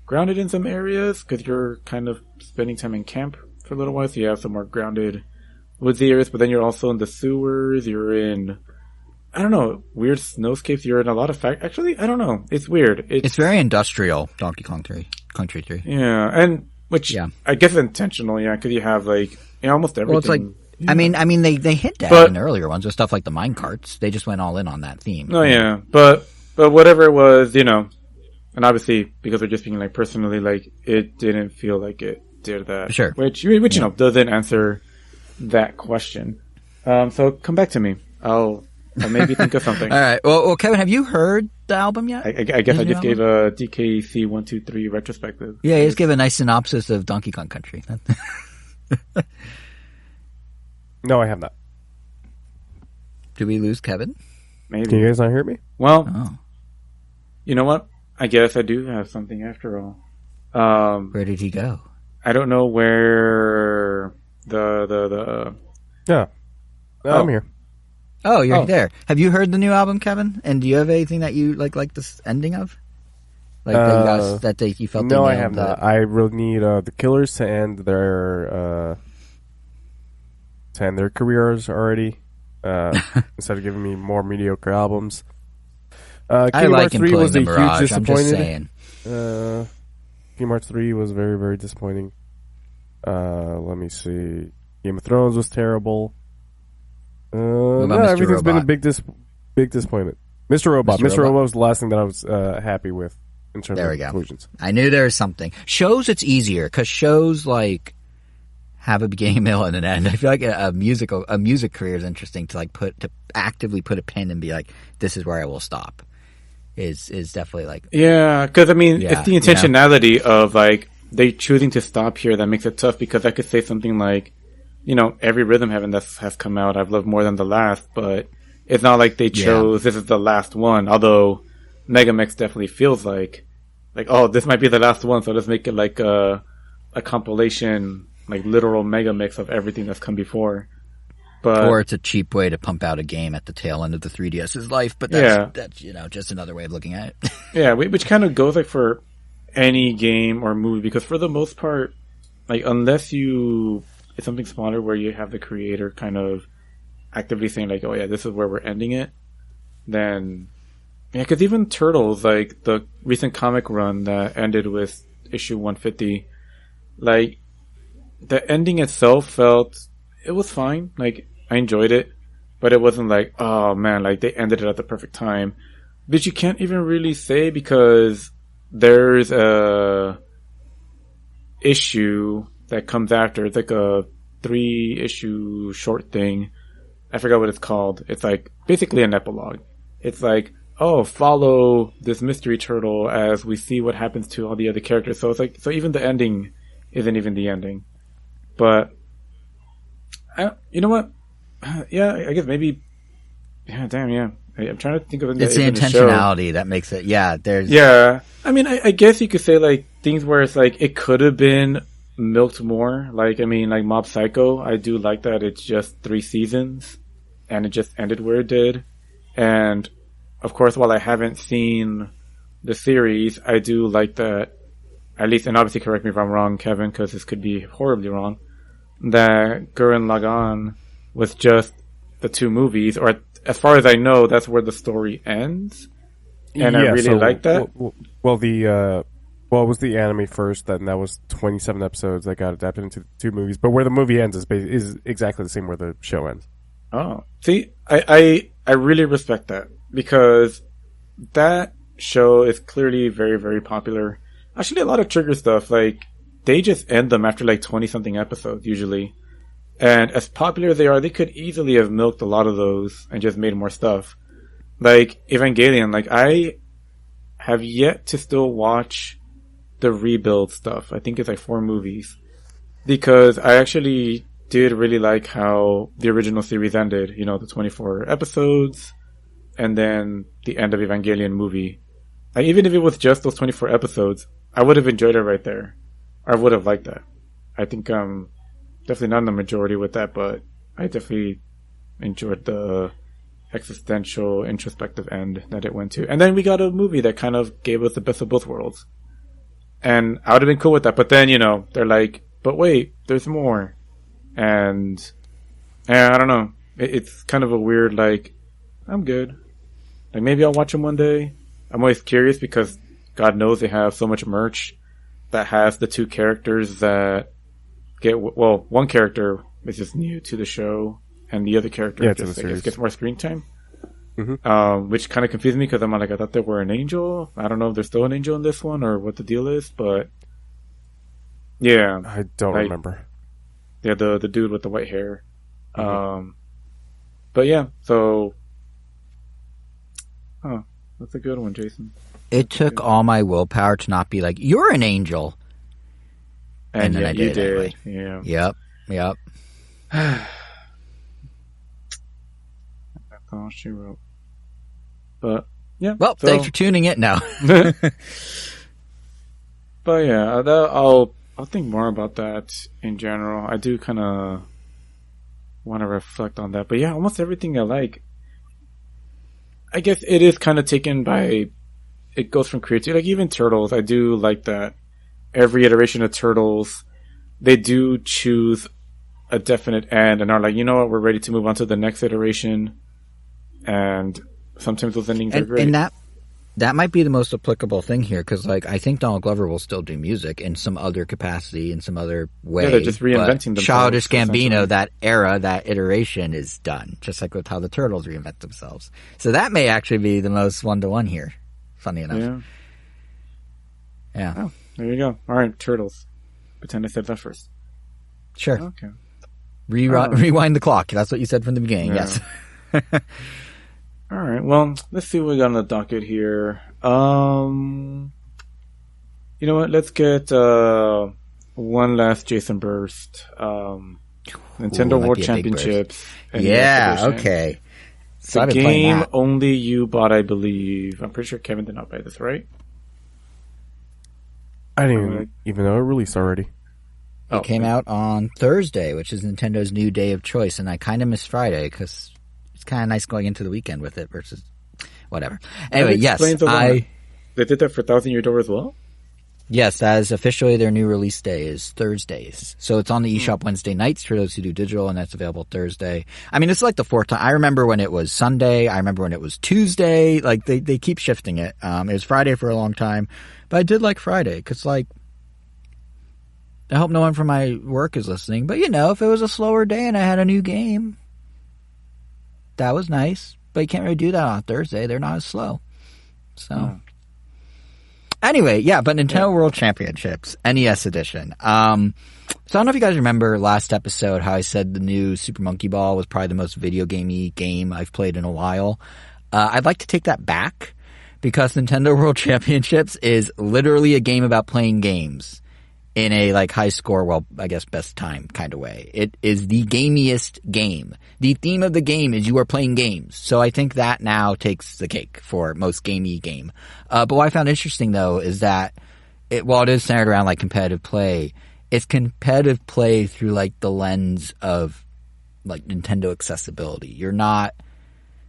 grounded in some areas because you're kind of spending time in camp for a little while, so you have some more grounded woodsy areas, but then you're also in the sewers, you're in, I don't know, weird snowscapes, you're in a lot of actually, I don't know, it's weird. It's very industrial, Donkey Kong 3, Country 3. Yeah, and which, I guess intentional, because you have like, almost everything. Well, it's like, I mean, they hit that in the earlier ones with stuff like the mine carts. They just went all in on that theme. Oh yeah, but whatever it was, and obviously because we're just being like personally, like it didn't feel like it did that. Sure. Which doesn't answer that question. So come back to me. I'll maybe think of something. All right. Well, Kevin, have you heard the album yet? I guess I just gave a DKC 123 retrospective. Yeah, just give a nice synopsis of Donkey Kong Country. No, I have not. Did we lose Kevin? Maybe. Can you guys not hear me? Well, you know what? I guess I do have something after all. Where did he go? I don't know where the Yeah. I'm here. Oh, you're there. Have you heard the new album, Kevin? And do you have anything that you like this ending of? Like you felt? No, I have not. I really need the Killers to end their careers already. Instead of giving me more mediocre albums. I like him playing the Mirage. I'm just saying. Kingdom Hearts 3 was very, very disappointing. Let me see. Game of Thrones was terrible. Everything's been a big disappointment. Mr. Robot was the last thing that I was happy with in terms of conclusions. I knew there was something. Shows, it's easier because shows like have a beginning, middle, and an end. I feel like a music career is interesting to actively put a pin and be like, this is where I will stop. Is definitely like, yeah, because I mean it's the intentionality of like they choosing to stop here that makes it tough, because I could say something like, every Rhythm Heaven that has come out I've loved more than the last, but it's not like they chose this is the last one, although Megamix definitely feels like oh, this might be the last one, so let's make it like a compilation, like literal Megamix of everything that's come before. Or it's a cheap way to pump out a game at the tail end of the 3DS's life, but that's just another way of looking at it. Yeah, which kind of goes like for any game or movie, because for the most part, like unless it's something smaller where you have the creator kind of actively saying like, oh yeah, this is where we're ending it, then because even Turtles, like the recent comic run that ended with issue 150, like the ending itself it was fine. Like I enjoyed it, but it wasn't like, oh man, like they ended it at the perfect time. But you can't even really say, because there's a issue that comes after. It's like a 3-issue short thing. I forgot what it's called. It's like basically an epilogue. It's like, oh, follow this mystery turtle as we see what happens to all the other characters. So it's like, so even the ending isn't even the ending. But you know what? Yeah, I guess maybe. Yeah, damn, yeah. I'm trying to think of it. It's the intentionality that makes it. Yeah, there's. Yeah, I mean, I guess you could say like things where it's like it could have been milked more. Like, I mean, like Mob Psycho, I do like that it's just 3 seasons, and it just ended where it did. And of course, while I haven't seen the series, I do like that. At least, and obviously, correct me if I'm wrong, Kevin, because this could be horribly wrong. That Gurren Lagann was just the 2 movies, or as far as I know, that's where the story ends. And I really like that. Well, the Well, it was the anime first, then that was 27 episodes that got adapted into 2 movies. But where the movie ends is exactly the same where the show ends. Oh, see, I really respect that, because that show is clearly very, very popular. Actually, a lot of Trigger stuff, like, they just end them after like 20-something episodes, usually. And as popular as they are, they could easily have milked a lot of those and just made more stuff. Like, Evangelion, like, I have yet to still watch the rebuild stuff. I think it's like 4 movies. Because I actually did really like how the original series ended. You know, the 24 episodes, and then the end of Evangelion movie. Like, even if it was just those 24 episodes, I would have enjoyed it right there. I would have liked that. I think definitely not in the majority with that, but I definitely enjoyed the existential, introspective end that it went to. And then we got a movie that kind of gave us the best of both worlds. And I would have been cool with that. But then, you know, they're like, but wait, there's more. And I don't know. It's kind of a weird, like, I'm good. Like, maybe I'll watch them one day. I'm always curious because God knows they have so much merch that has the 2 characters that get, well, one character is just new to the show, and the other character just, I guess, gets more screen time. Mm-hmm. Which kind of confused me because I'm like, I thought they were an angel. I don't know if there's still an angel in this one or what the deal is, but yeah. I don't remember. Yeah, the dude with the white hair. Mm-hmm. But yeah, so, that's a good one, Jason. It took all my willpower to not be like, you're an angel. And then yeah, I did. You did. Anyway. Yeah. Yep. That's all she wrote. But, yeah. Well, thanks for tuning in now. But yeah, I'll think more about that in general. I do kind of want to reflect on that. But yeah, almost everything I like, I guess it is kind of taken by, it goes from creativity. Like even Turtles, I do like that. Every iteration of Turtles, they do choose a definite end and are like, you know what, we're ready to move on to the next iteration. And sometimes those endings are great. And that might be the most applicable thing here, because like I think Donald Glover will still do music in some other capacity, in some other way. Yeah, they're just reinventing themselves. Childish Gambino, that era, that iteration is done, just like with how the Turtles reinvent themselves. So that may actually be the most one-to-one here, funny enough. Yeah. Oh, there you go. All right, Turtles. Pretend I said that first. Sure. Okay. Rewind the clock. That's what you said from the beginning. Yeah. Yes. All right. Well, let's see what we got on the docket here. You know what? Let's get one last Jason Burst. Nintendo World Championships. Yeah. Okay. So the game only you bought, I believe. I'm pretty sure Kevin did not buy this, right? I didn't even know it released already. It came out on Thursday, which is Nintendo's new day of choice, and I kind of miss Friday because it's kind of nice going into the weekend with it versus whatever. Anyway, yes, They did that for Thousand Year Door as well? Yes, that is officially their new release day is Thursdays. So it's on the eShop Wednesday nights for those who do digital, and that's available Thursday. I mean, it's like the 4th time. I remember when it was Sunday. I remember when it was Tuesday. Like, they keep shifting it. It was Friday for a long time. But I did like Friday, because, like, I hope no one from my work is listening. But, you know, if it was a slower day and I had a new game, that was nice. But you can't really do that on Thursday. They're not as slow. So... Anyway, yeah, but Nintendo World Championships, NES edition. So I don't know if you guys remember last episode how I said the new Super Monkey Ball was probably the most video gamey game I've played in a while. I'd like to take that back because Nintendo World Championships is literally a game about playing games in a like high score, well, I guess best time kind of way. It is the gamiest game. The theme of the game is you are playing games. So I think that now takes the cake for most gamey game. But what I found interesting though is that while it is centered around like competitive play, it's competitive play through like the lens of like Nintendo accessibility. You're not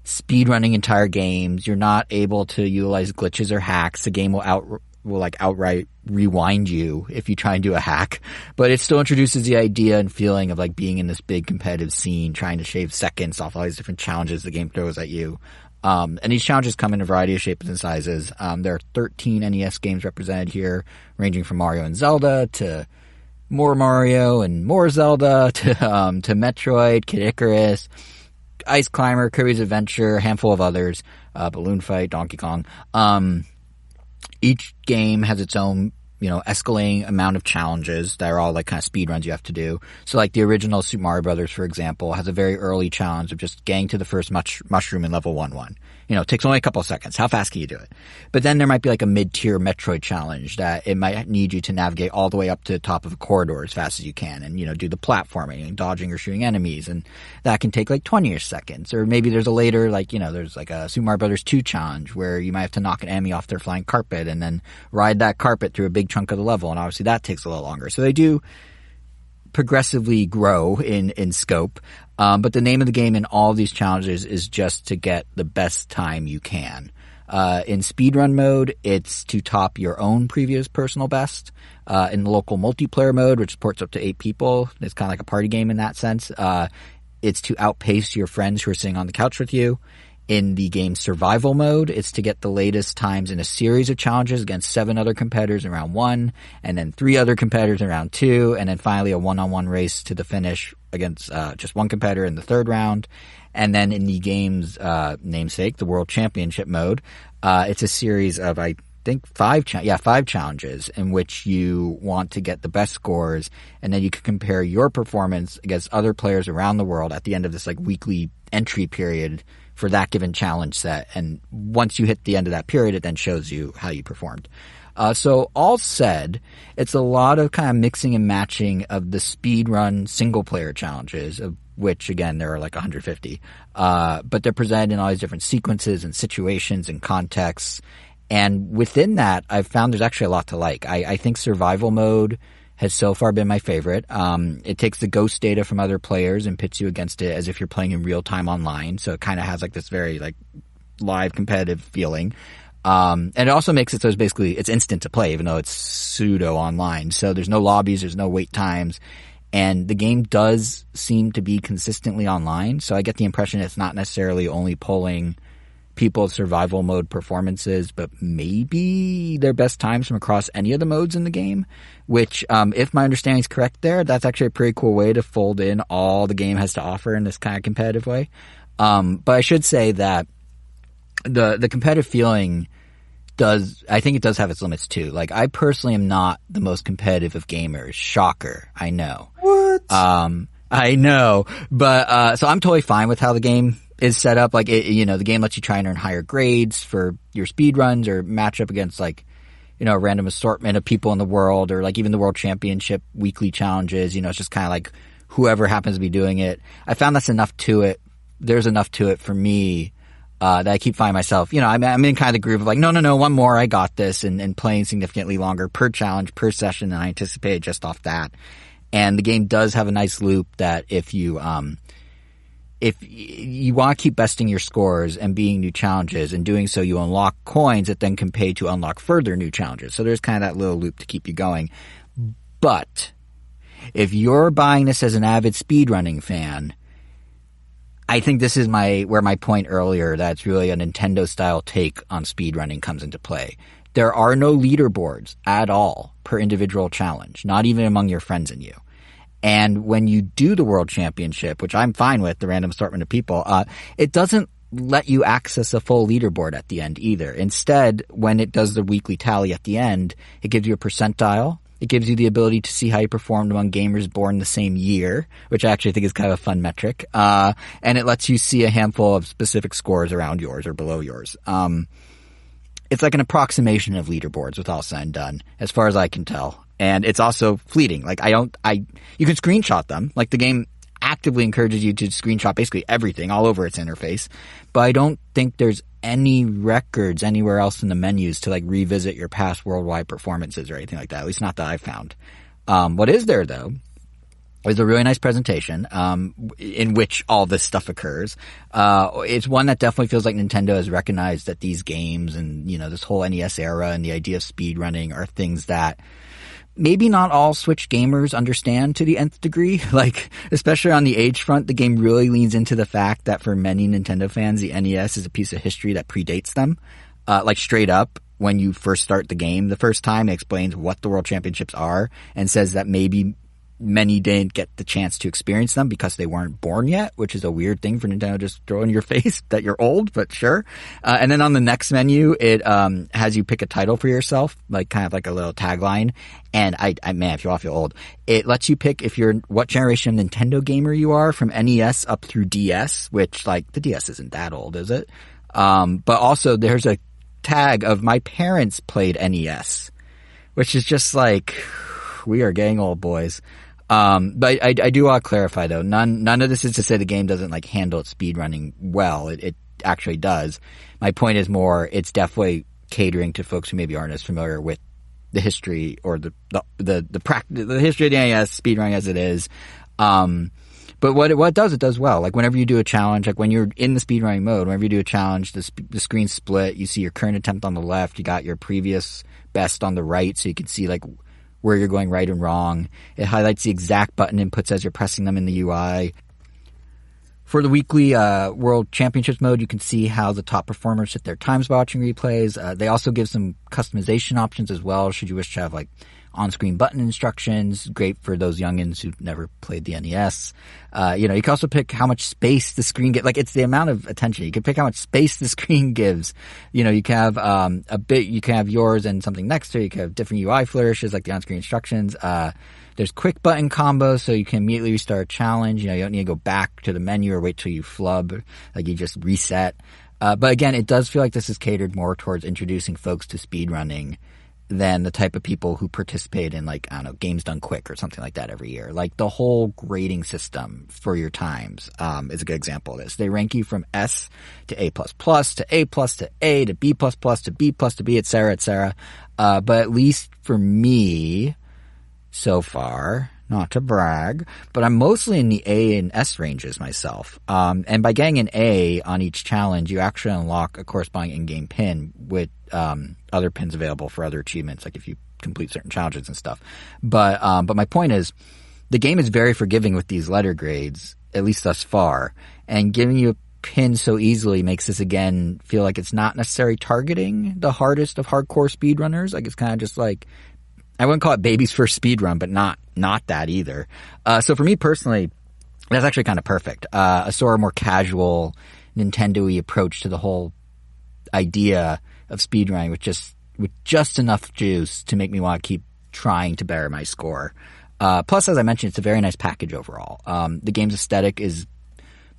speedrunning entire games. You're not able to utilize glitches or hacks. The game will outright rewind you if you try and do a hack, but it still introduces the idea and feeling of like being in this big competitive scene, trying to shave seconds off all these different challenges the game throws at you. And these challenges come in a variety of shapes and sizes. There are 13 NES games represented here, ranging from Mario and Zelda to more Mario and more Zelda to Metroid, Kid Icarus, Ice Climber, Kirby's Adventure, a handful of others, Balloon Fight, Donkey Kong. Each game has its own, escalating amount of challenges that are all like kind of speed runs you have to do. So like the original Super Mario Brothers, for example, has a very early challenge of just getting to the first mushroom in level 1-1. It takes only a couple of seconds. How fast can you do it? But then there might be like a mid-tier Metroid challenge that it might need you to navigate all the way up to the top of a corridor as fast as you can and, do the platforming and dodging or shooting enemies. And that can take like 20 seconds. Or maybe there's a later, there's like a Super Mario Brothers 2 challenge where you might have to knock an enemy off their flying carpet and then ride that carpet through a big chunk of the level. And obviously that takes a little longer. So they do progressively grow in scope. But the name of the game in all of these challenges is just to get the best time you can. In speedrun mode, it's to top your own previous personal best. In the local multiplayer mode, which supports up to 8 people, it's kind of like a party game in that sense. It's to outpace your friends who are sitting on the couch with you. In the game's survival mode, it's to get the latest times in a series of challenges against 7 other competitors in round 1, and then 3 other competitors in round 2, and then finally a one-on-one race to the finish against just one competitor in the 3rd round. And then in the game's namesake, the World Championship mode, it's a series of, I think, 5 challenges in which you want to get the best scores, and then you can compare your performance against other players around the world at the end of this like weekly entry period for that given challenge set. And once you hit the end of that period, it then shows you how you performed. So all said, it's a lot of kind of mixing and matching of the speedrun single player challenges, of which again, there are like 150. But they're presented in all these different sequences and situations and contexts. And within that, I've found there's actually a lot to like. I think survival mode has so far been my favorite. It takes the ghost data from other players and pits you against it as if you're playing in real time online. So it kind of has like this very like live competitive feeling. And it also makes it so it's instant to play, even though it's pseudo online. So there's no lobbies, there's no wait times. And the game does seem to be consistently online. So I get the impression it's not necessarily only pulling people's survival mode performances, but maybe their best times from across any of the modes in the game, which, if my understanding is correct there, that's actually a pretty cool way to fold in all the game has to offer in this kind of competitive way. But I should say that the competitive feeling I think it does have its limits too. Like, I personally am not the most competitive of gamers. Shocker. I know. What? I know. But, so I'm totally fine with how the game is set up. Like, the game lets you try and earn higher grades for your speed runs or match up against like, a random assortment of people in the world, or like even the World Championship weekly challenges. It's just kind of like whoever happens to be doing it. I found that's enough to it. There's enough to it for me, that I keep finding myself, I'm in kind of the groove of like, no, one more, I got this, and playing significantly longer per challenge, per session than I anticipated just off that. And the game does have a nice loop that if you want to keep besting your scores and beating new challenges, and doing so you unlock coins that then can pay to unlock further new challenges. So there's kind of that little loop to keep you going. But if you're buying this as an avid speedrunning fan, I think this is where my point earlier that it's really a Nintendo style take on speedrunning comes into play. There are no leaderboards at all per individual challenge, not even among your friends and you. And when you do the World Championship, which I'm fine with, the random assortment of people, it doesn't let you access a full leaderboard at the end either. Instead, when it does the weekly tally at the end, it gives you a percentile. It gives you the ability to see how you performed among gamers born the same year, which I actually think is kind of a fun metric. And it lets you see a handful of specific scores around yours or below yours. It's like an approximation of leaderboards with all said and done, as far as I can tell. And it's also fleeting. Like, you can screenshot them. Like, the game actively encourages you to screenshot basically everything all over its interface. But I don't think there's any records anywhere else in the menus to like revisit your past worldwide performances or anything like that. At least not that I've found. What is there though is a really nice presentation, in which all this stuff occurs. It's one that definitely feels like Nintendo has recognized that these games and, this whole NES era and the idea of speedrunning are things that maybe not all Switch gamers understand to the nth degree. Like, especially on the age front, the game really leans into the fact that for many Nintendo fans, the NES is a piece of history that predates them. Like, straight up, when you first start the game, the first time it explains what the World Championships are and says that maybe many didn't get the chance to experience them because they weren't born yet, which is a weird thing for Nintendo to just throw in your face that you're old, but sure. And then on the next menu, it has you pick a title for yourself, like kind of like a little tagline. And I man, if you all feel old, it lets you pick if you're what generation of Nintendo gamer you are from NES up through DS, which like the DS isn't that old, is it? But also there's a tag of my parents played NES, which is just like, we are getting old, boys. But I do want to clarify though, none of this is to say the game doesn't like handle its speedrunning well. It actually does. My point is more, it's definitely catering to folks who maybe aren't as familiar with the history or the history of the NES speedrunning as it is. But what it does well. Like whenever you do a challenge, like when you're in the speedrunning mode, whenever you do a challenge, the screen's split. You see your current attempt on the left. You got your previous best on the right, so you can see like where you're going right and wrong. It highlights the exact button inputs as you're pressing them in the UI. For the weekly World Championships mode, you can see how the top performers hit their times by watching replays. They also give some customization options as well, should you wish to have like on-screen button instructions. Great for those youngins who've never played the NES. You can also pick how much space the screen gets. Like, it's the amount of attention. You can pick how much space the screen gives. You can have you can have yours and something next to it. You can have different UI flourishes, like the on-screen instructions. There's quick button combos, so you can immediately restart a challenge. You don't need to go back to the menu or wait till you flub. Like, you just reset. But again, it does feel like this is catered more towards introducing folks to speedrunning than the type of people who participate in, like, I don't know, Games Done Quick or something like that every year. Like, the whole grading system for your times is a good example of this. They rank you from S to A++, to A+, to A, to B++, to B+, to B, et cetera, et cetera. But at least for me, so far, not to brag, but I'm mostly in the A and S ranges myself. And by getting an A on each challenge, you actually unlock a corresponding in-game pin with other pins available for other achievements, like if you complete certain challenges and stuff. But my point is, the game is very forgiving with these letter grades, at least thus far, and giving you a pin so easily makes this again feel like it's not necessarily targeting the hardest of hardcore speedrunners. Like, it's kind of just like, I wouldn't call it baby's first speedrun, but not that either. So for me personally, that's actually kind of perfect. A sort of more casual, Nintendo-y approach to the whole idea of speedrunning with just enough juice to make me want to keep trying to better my score. Plus, as I mentioned, it's a very nice package overall. The game's aesthetic is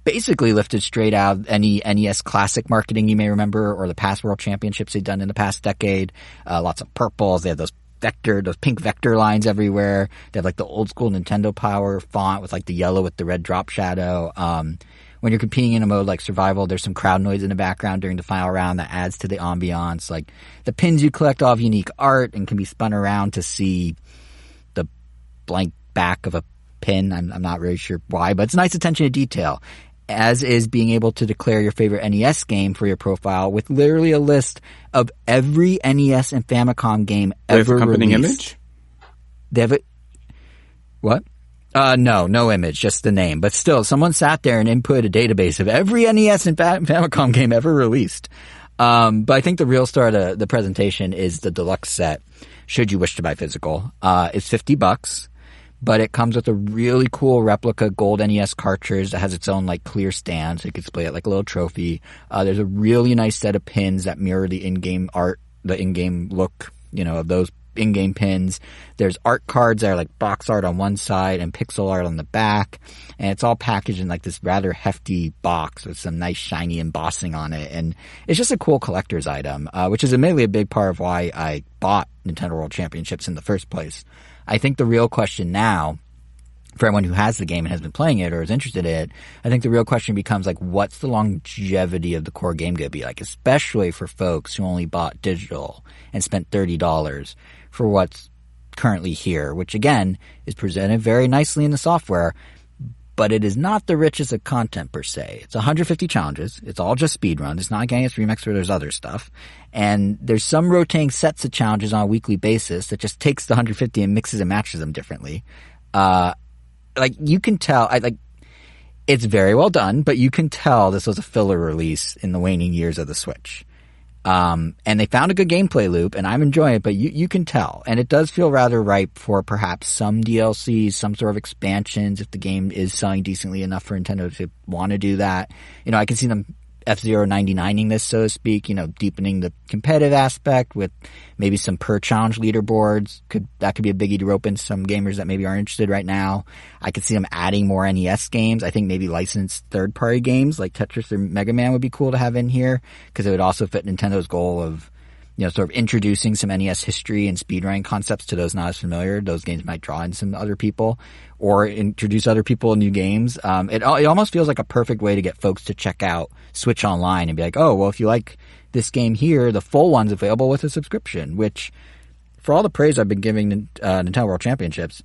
basically lifted straight out of any NES classic marketing you may remember, or the past World Championships they've done in the past decade. Lots of purples. They have those pink vector lines everywhere. They have like the old school Nintendo Power font with like the yellow with the red drop shadow. When you're competing in a mode like survival, there's some crowd noise in the background during the final round that adds to the ambiance. Like, the pins you collect all have unique art and can be spun around to see the blank back of a pin. I'm not really sure why, but it's nice attention to detail. As is being able to declare your favorite NES game for your profile with literally a list of every NES and Famicom game ever accompanying released. Image? They have it. What? No image, just the name. But still, someone sat there and input a database of every NES and Famicom game ever released. But I think the real star of the presentation is the deluxe set, should you wish to buy physical. It's $50. But it comes with a really cool replica gold NES cartridge that has its own like clear stand, so you can display it like a little trophy. There's a really nice set of pins that mirror the in-game art, the in-game look, of those in-game pins. There's art cards that are like box art on one side and pixel art on the back, and it's all packaged in like this rather hefty box with some nice shiny embossing on it. And it's just a cool collector's item, which is admittedly a big part of why I bought Nintendo World Championships in the first place. I think the real question now, for everyone who has the game and has been playing it or is interested in it, I think the real question becomes like, what's the longevity of the core game going to be like, especially for folks who only bought digital and spent $30 for what's currently here, which again is presented very nicely in the software, but it is not the richest of content per se. It's 150 challenges. It's all just speedruns. It's not getting its remix where there's other stuff. And there's some rotating sets of challenges on a weekly basis that just takes the 150 and mixes and matches them differently. Like you can tell, it's very well done, but you can tell this was a filler release in the waning years of the Switch. And they found a good gameplay loop, and I'm enjoying it, but you can tell. And it does feel rather ripe for perhaps some DLCs, some sort of expansions, if the game is selling decently enough for Nintendo to want to do that. I can see them F-Zero 99ing this, so to speak, deepening the competitive aspect with maybe some per challenge leaderboards. That could be a biggie to rope in some gamers that maybe aren't interested right now. I could see them adding more NES games. I think maybe licensed third-party games like Tetris or Mega Man would be cool to have in here, because it would also fit Nintendo's goal of sort of introducing some NES history and speedrunning concepts to those not as familiar. Those games might draw in some other people or introduce other people in new games. It almost feels like a perfect way to get folks to check out Switch Online and be like, oh, well, if you like this game here, the full one's available with a subscription, which for all the praise I've been giving Nintendo World Championships,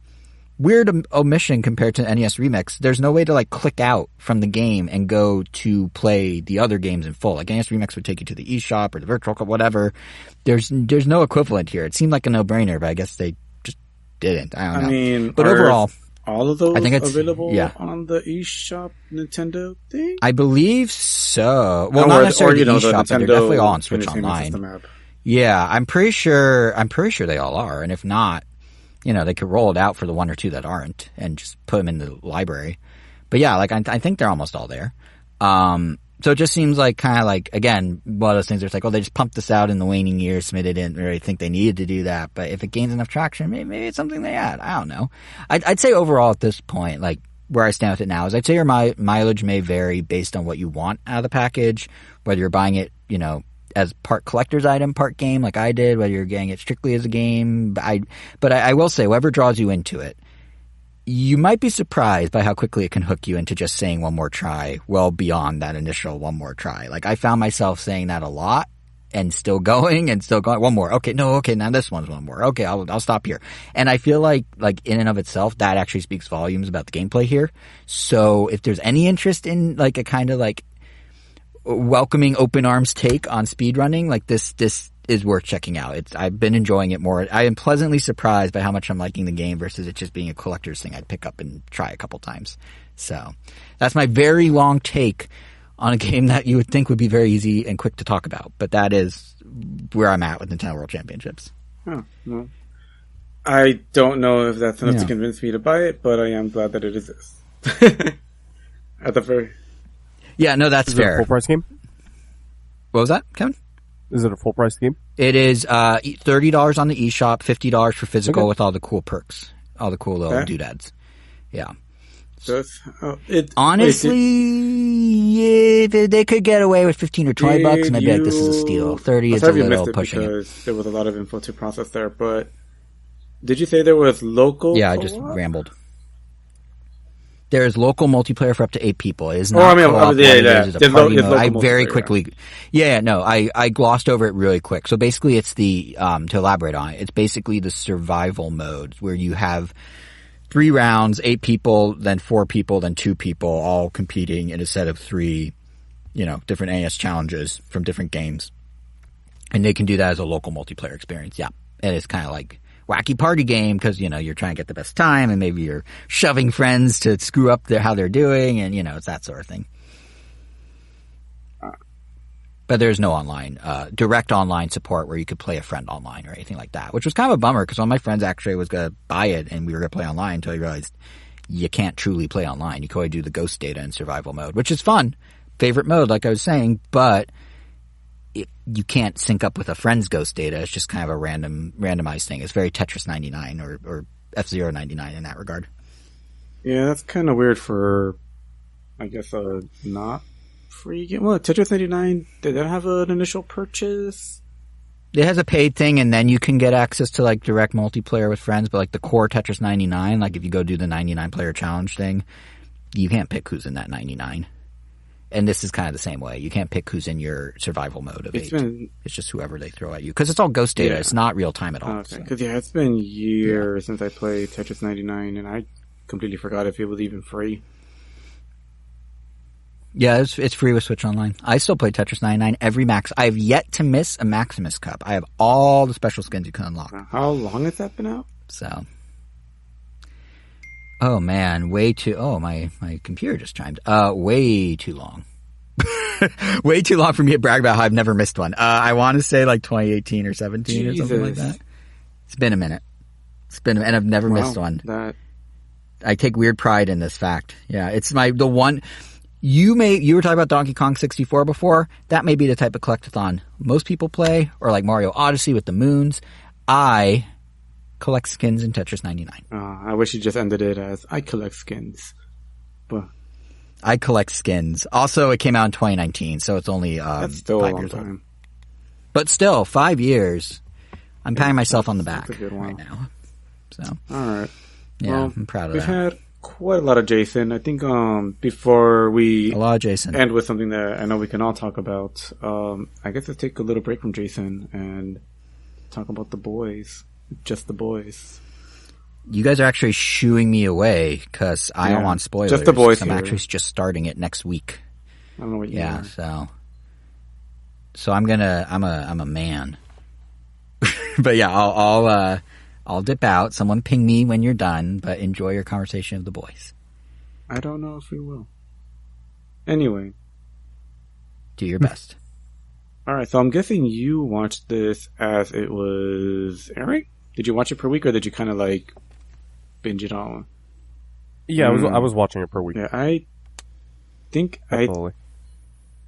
weird omission compared to NES Remix. There's no way to click out from the game and go to play the other games in full. Like NES Remix would take you to the eShop or the Virtual Cup, whatever. There's no equivalent here. It seemed like a no-brainer, but I guess they just didn't. I don't know. I mean, but overall, all of those I think it's available on the eShop Nintendo thing? I believe so. Well, not necessarily the eShop, but they're definitely all on Switch Online. Yeah, I'm pretty sure they all are, and if not, they could roll it out for the one or two that aren't and just put them in the library. But yeah, I think they're almost all there. So it just seems like again, one of those things where it's like, oh, they just pumped this out in the waning years, maybe they didn't really think they needed to do that. But if it gains enough traction, maybe it's something they add. I don't know. I'd say overall at this point, where I stand with it now is I'd say your mileage may vary based on what you want out of the package, whether you're buying it, as part collector's item, part game, like I did, whether you're getting it strictly as a game. But I will say, whoever draws you into it, you might be surprised by how quickly it can hook you into just saying one more try, well beyond that initial one more try. I found myself saying that a lot and still going one more. Okay, now this one's one more. Okay, I'll stop here. And I feel like in and of itself, that actually speaks volumes about the gameplay here. So if there's any interest in a kind of welcoming open arms take on speedrunning, this is worth checking out. I've been enjoying it more. I am pleasantly surprised by how much I'm liking the game versus it just being a collector's thing I'd pick up and try a couple times. So that's my very long take on a game that you would think would be very easy and quick to talk about. But that is where I'm at with Nintendo World Championships. Oh, well, I don't know if that's enough to convince me to buy it, but I am glad that it exists. At the very... Yeah, no, that's fair. Is it a full price game? What was that, Kevin? Is it a full price game? It is $30 on the eShop, $50 for physical with all the cool perks, all the cool little doodads. Yeah. So honestly, if they could get away with $15 or $20, and I'd be like, this is a steal. 30 is a little pushing it. Because there was a lot of info to process there, but did you say there was local? Yeah, I just rambled. There is local multiplayer for up to 8 people. It is not co-op. I very quickly... I glossed over it really quick. So basically it's to elaborate on it, it's basically the survival mode where you have 3 rounds, 8 people, then 4 people, then 2 people, all competing in a set of 3, different NES challenges from different games. And they can do that as a local multiplayer experience. Yeah. And it's kind of like wacky party game because, you're trying to get the best time and maybe you're shoving friends to screw up how they're doing and, it's that sort of thing. But there's no online, direct online support where you could play a friend online or anything like that, which was kind of a bummer because one of my friends actually was going to buy it and we were going to play online until he realized you can't truly play online. You can only do the ghost data in survival mode, which is fun. Favorite mode, like I was saying, but you can't sync up with a friend's ghost data. It's just kind of a randomized thing. It's very Tetris 99 or F-Zero 99 in that regard. Yeah, that's kind of weird for, I guess, a not free game. Well, Tetris 99, did that have an initial purchase? It has a paid thing, and then you can get access to direct multiplayer with friends. But the core Tetris 99, if you go do the 99 player challenge thing, you can't pick who's in that 99. And this is kind of the same way. You can't pick who's in your survival mode of 8. It's just whoever they throw at you. Because it's all ghost data. Yeah. It's not real time at all. Okay. Because, it's been years since I played Tetris 99, and I completely forgot if it was even free. Yeah, it's free with Switch Online. I still play Tetris 99 every max. I have yet to miss a Maximus Cup. I have all the special skins you can unlock. How long has that been out? So, oh man, way too. Oh, my computer just chimed. Way too long. Way too long for me to brag about how I've never missed one. I want to say like 2018 or 17 or something like that. It's been a minute. And I've never missed one. I take weird pride in this fact. Yeah, it's the one. You were talking about Donkey Kong 64 before. That may be the type of collectathon most people play, or like Mario Odyssey with the moons. I collect skins in Tetris 99. I wish you just ended it as I collect skins. But I collect skins. Also, it came out in 2019, so it's only that's still 5 a long years time. old. But still, 5 years. I'm patting myself on the back right now. So, all right. Yeah, well, I'm proud of we've that. We've had quite a lot of Jason. I think before we a lot of Jason. end with something that I know we can all talk about, I guess let's take a little break from Jason and talk about the boys. Just the boys. You guys are actually shooing me away because I don't want spoilers. Just the boys. I'm actually just starting it next week. I don't know what you are. So I'm a man. But yeah, I'll dip out. Someone ping me when you're done, but enjoy your conversation of the boys. I don't know if we will. Anyway. Do your best. Alright, so I'm guessing you watched this as it was airing? Did you watch it per week, or did you kind of like binge it all? Yeah, I was watching it per week. Yeah, I think Absolutely.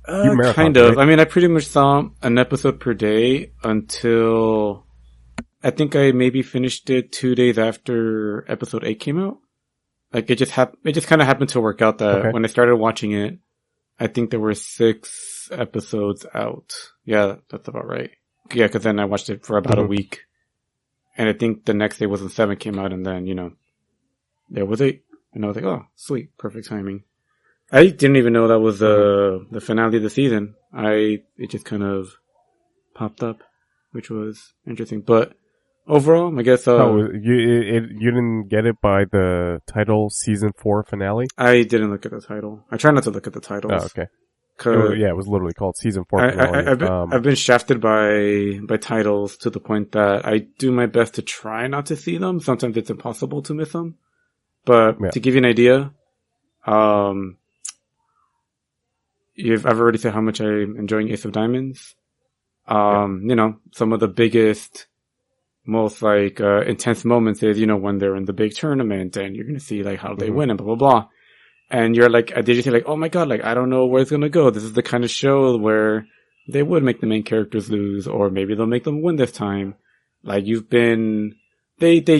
kind of. Right? I mean, I pretty much saw an episode per day until I think I maybe finished it 2 days after episode 8 came out. Like it just kind of happened to work out that when I started watching it, I think there were 6 episodes out. Yeah, that's about right. Yeah, because then I watched it for about a week. And I think the next day was when 7 came out, and then, there was 8. And I was like, oh, sweet, perfect timing. I didn't even know that was the finale of the season. It just kind of popped up, which was interesting. But overall, I guess... you didn't get it by the title season 4 finale? I didn't look at the title. I try not to look at the titles. Oh, okay. It was literally called season 4 finale. I've been shafted by titles to the point that I do my best to try not to see them. Sometimes it's impossible to miss them. But to give you an idea, I've already said how much I'm enjoying Ace of Diamonds. Some of the biggest, most intense moments is, when they're in the big tournament and you're going to see how they win and blah, blah, blah. And you're did you say oh my god, I don't know where it's going to go. This is the kind of show where they would make the main characters lose, or maybe they'll make them win this time. They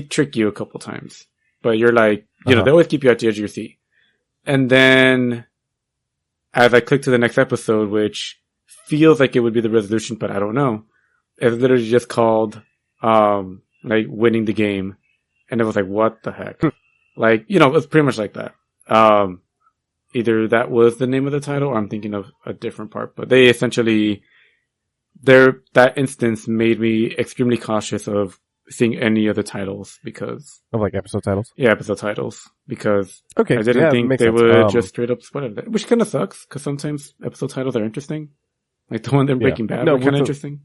trick you a couple times, but you're they always keep you at the edge of your seat. And then as I click to the next episode, which feels like it would be the resolution, but I don't know. It's literally just called, winning the game. And it was what the heck? It was pretty much like that. Either that was the name of the title or I'm thinking of a different part, but they essentially, that instance made me extremely cautious of seeing any other titles because of episode titles. Yeah, episode titles because I didn't think they sense. would just straight up spoil it, which kind of sucks because sometimes episode titles are interesting, like the one in Breaking Bad were kind of interesting.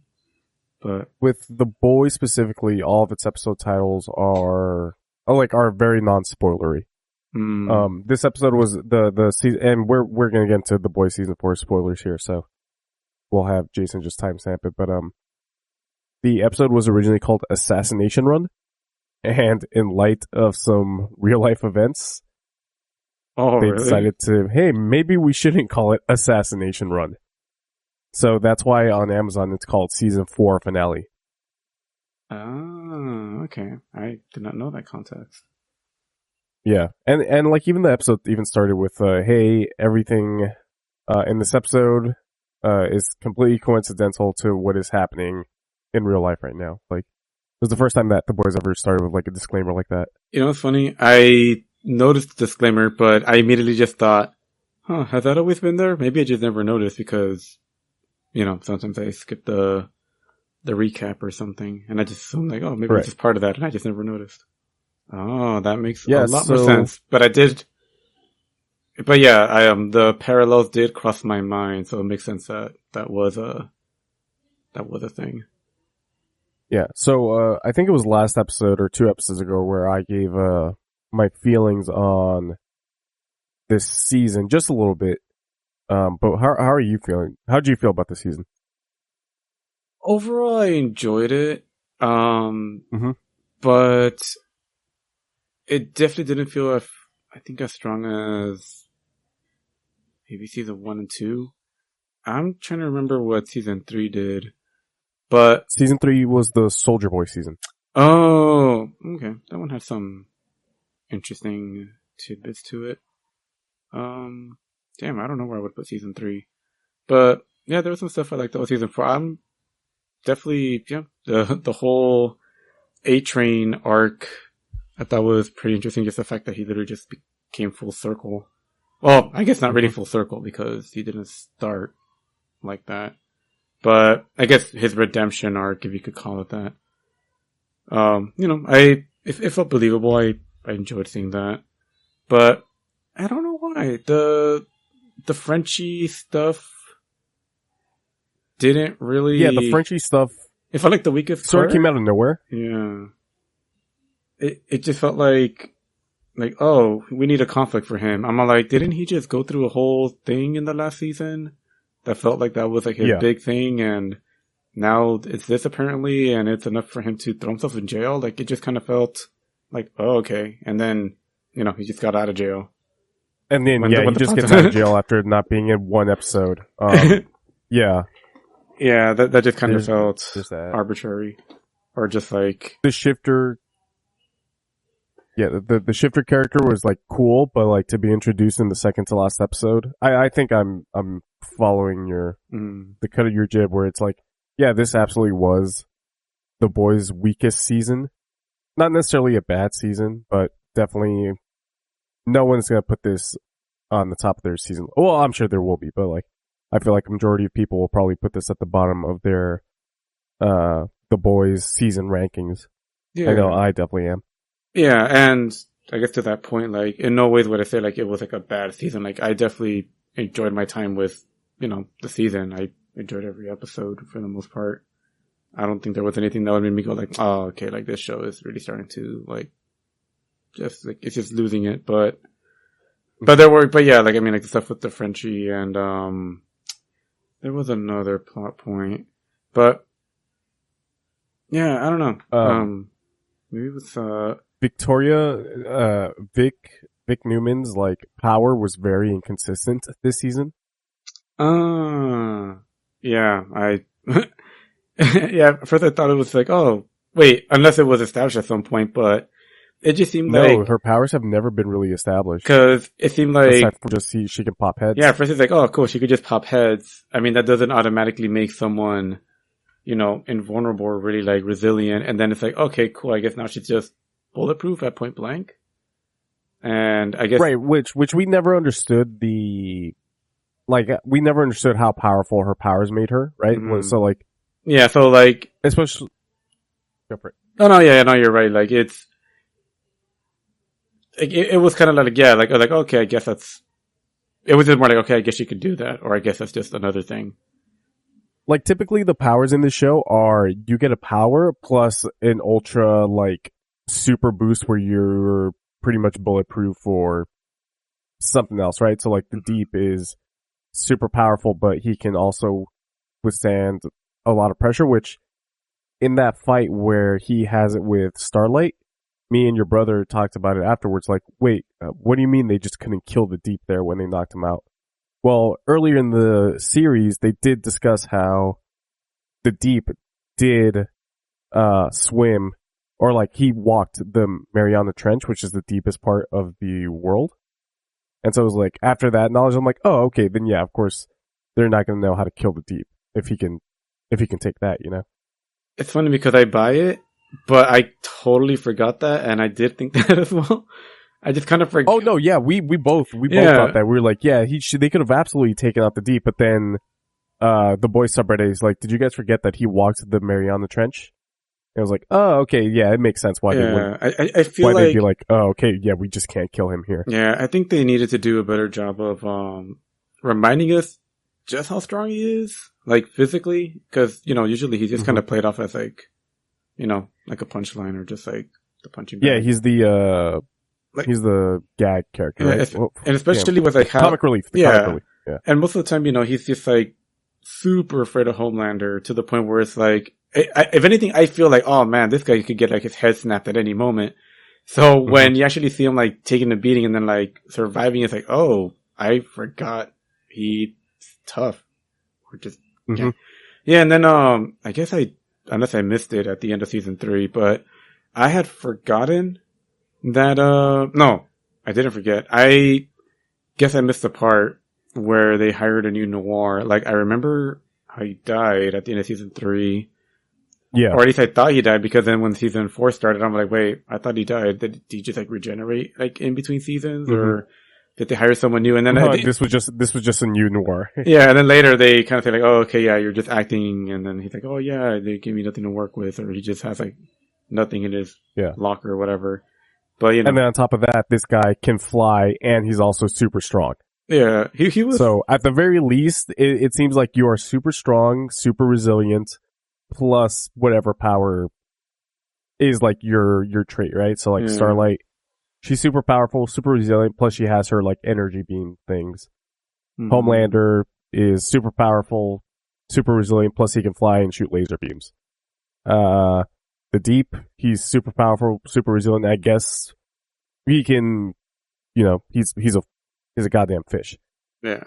But with The Boys specifically, all of its episode titles are very non-spoilery. This episode was the season, and we're gonna get into The Boys season 4 spoilers here, so we'll have Jason just timestamp it. But the episode was originally called Assassination Run, and in light of some real life events, they decided to, hey, maybe we shouldn't call it Assassination Run. So that's why on Amazon it's called season 4 finale. Oh, okay. I did not know that context. Yeah, and even the episode even started with, hey, everything in this episode is completely coincidental to what is happening in real life right now. It was the first time that The Boys ever started with a disclaimer like that. It's funny. I noticed the disclaimer, but I immediately just thought, has that always been there? Maybe I just never noticed because, sometimes I skip the recap or something, and I just assume maybe it's just part of that, and I just never noticed. Oh, that makes a lot more sense. But I did but yeah, the parallels did cross my mind, so it makes sense that was a thing. Yeah. So I think it was last episode or 2 episodes ago where I gave my feelings on this season just a little bit. But how are you feeling? How did you feel about the season? Overall, I enjoyed it. Mm-hmm. But it definitely didn't feel, I think, as strong as maybe season 1 and 2. I'm trying to remember what season 3 did, but season 3 was the Soldier Boy season. Oh, okay. That one has some interesting tidbits to it. Damn, I don't know where I would put season 3, but yeah, there was some stuff I liked about season 4. I'm definitely, the whole A-Train arc, I thought was pretty interesting. Just the fact that he literally just became full circle. Well, I guess not really full circle because he didn't start like that. But I guess his redemption arc, if you could call it that. It felt believable. I enjoyed seeing that. But I don't know why. The Frenchie stuff didn't really... Yeah, the Frenchie stuff... It felt like the weakest sort part. of came out of nowhere. Yeah. It just felt like, oh, we need a conflict for him. I'm like, didn't he just go through a whole thing in the last season? That felt like that was like his big thing, and now it's this apparently, and it's enough for him to throw himself in jail. Like, it just kind of felt like, oh, okay. And then, he just got out of jail. And then, he just gets out of jail after not being in one episode. Yeah. Yeah, that just kind of felt arbitrary. Or just like... The Shifter... Yeah, the Shifter character was like cool, but like to be introduced in the second to last episode, I think I'm following the cut of your jib where it's like, yeah, this absolutely was the boys' weakest season. Not necessarily a bad season, but definitely no one's gonna put this on the top of their season. Well, I'm sure there will be, but like I feel like a majority of people will probably put this at the bottom of their the boys' season rankings. Yeah. I know I definitely am. Yeah, and I guess to that point, like, in no ways would I say, like, it was, like, a bad season. Like, I definitely enjoyed my time with, the season. I enjoyed every episode for the most part. I don't think there was anything that would make me go, like, oh, okay, like, this show is really starting to, like, just, like, it's just losing it. But yeah, like, I mean, like, the stuff with the Frenchie and, there was another plot point. But, yeah, I don't know. Maybe it was, Victoria, Vic Newman's like power was very inconsistent this season. Yeah, yeah. At first I thought it was like, oh, wait, unless it was established at some point, but it just seemed like her powers have never been really established. Because it seemed like aside from just she can pop heads. Yeah, at first it's like, oh, cool, she could just pop heads. I mean, that doesn't automatically make someone, invulnerable or really like resilient. And then it's like, okay, cool. I guess now she's just bulletproof at point blank. And I guess... Right, which we never understood we never understood how powerful her powers made her, right? Mm-hmm. So like... Yeah, so like... Especially... Go for it. No, you're right. Like, it's... Like, it was kind of like, yeah, like, okay, I guess that's... It was just more like, okay, I guess you could do that. Or I guess that's just another thing. Like, typically the powers in this show are, you get a power plus an ultra, like, super boost where you're pretty much bulletproof or something else, right? So like the Deep is super powerful, but he can also withstand a lot of pressure, which in that fight where he has it with Starlight, me and your brother talked about it afterwards, like, wait, what do you mean they just couldn't kill the Deep there when they knocked him out? Well, earlier in the series, they did discuss how the Deep did swim, or like he walked the Mariana Trench, which is the deepest part of the world. And so it was like, after that knowledge, I'm like, oh, okay, then yeah, of course, they're not going to know how to kill the Deep if he can take that, It's funny because I buy it, but I totally forgot that, and I did think that as well. I just kind of forgot. Oh no, yeah, we both thought that. We were like, yeah, they could have absolutely taken out the Deep, but then the boys subreddit is like, did you guys forget that he walked the Mariana Trench? It was like, oh, okay, yeah, it makes sense why they wouldn't. I feel why like they'd be like, oh, okay, yeah, we just can't kill him here. Yeah, I think they needed to do a better job of reminding us just how strong he is, like physically, because usually he's just kind of played off as like, like a punchline or just like the punching bag. Yeah, he's the gag character, right? And especially with like comic relief. Comic relief. Yeah. And most of the time, he's just like super afraid of Homelander to the point where it's like, if anything, I feel like, oh man, this guy could get like his head snapped at any moment. So when you actually see him like taking a beating and then like surviving, it's like, oh, I forgot he's tough. Or just yeah. And then I guess unless I missed it at the end of season 3, but I had forgotten that no, I didn't forget. I guess I missed the part where they hired a new Noir. Like I remember how he died at the end of season 3. Yeah. Or at least I thought he died, because then when season 4 started, I'm like, wait, I thought he died. Did he just like regenerate like in between seasons, or did they hire someone new? And then this was just a new Noir. Yeah, and then later they kind of say like, oh, okay, yeah, you're just acting, and then he's like, oh yeah, they gave me nothing to work with, or he just has like nothing in his locker or whatever. But and then on top of that, this guy can fly, and he's also super strong. Yeah, he was. So at the very least, it seems like you are super strong, super resilient, plus whatever power is like your trait, right? So like Starlight, she's super powerful, super resilient, plus she has her like energy beam things. Homelander is super powerful, super resilient, plus he can fly and shoot laser beams. The Deep, he's super powerful, super resilient. I guess he can, he's a goddamn fish. Yeah,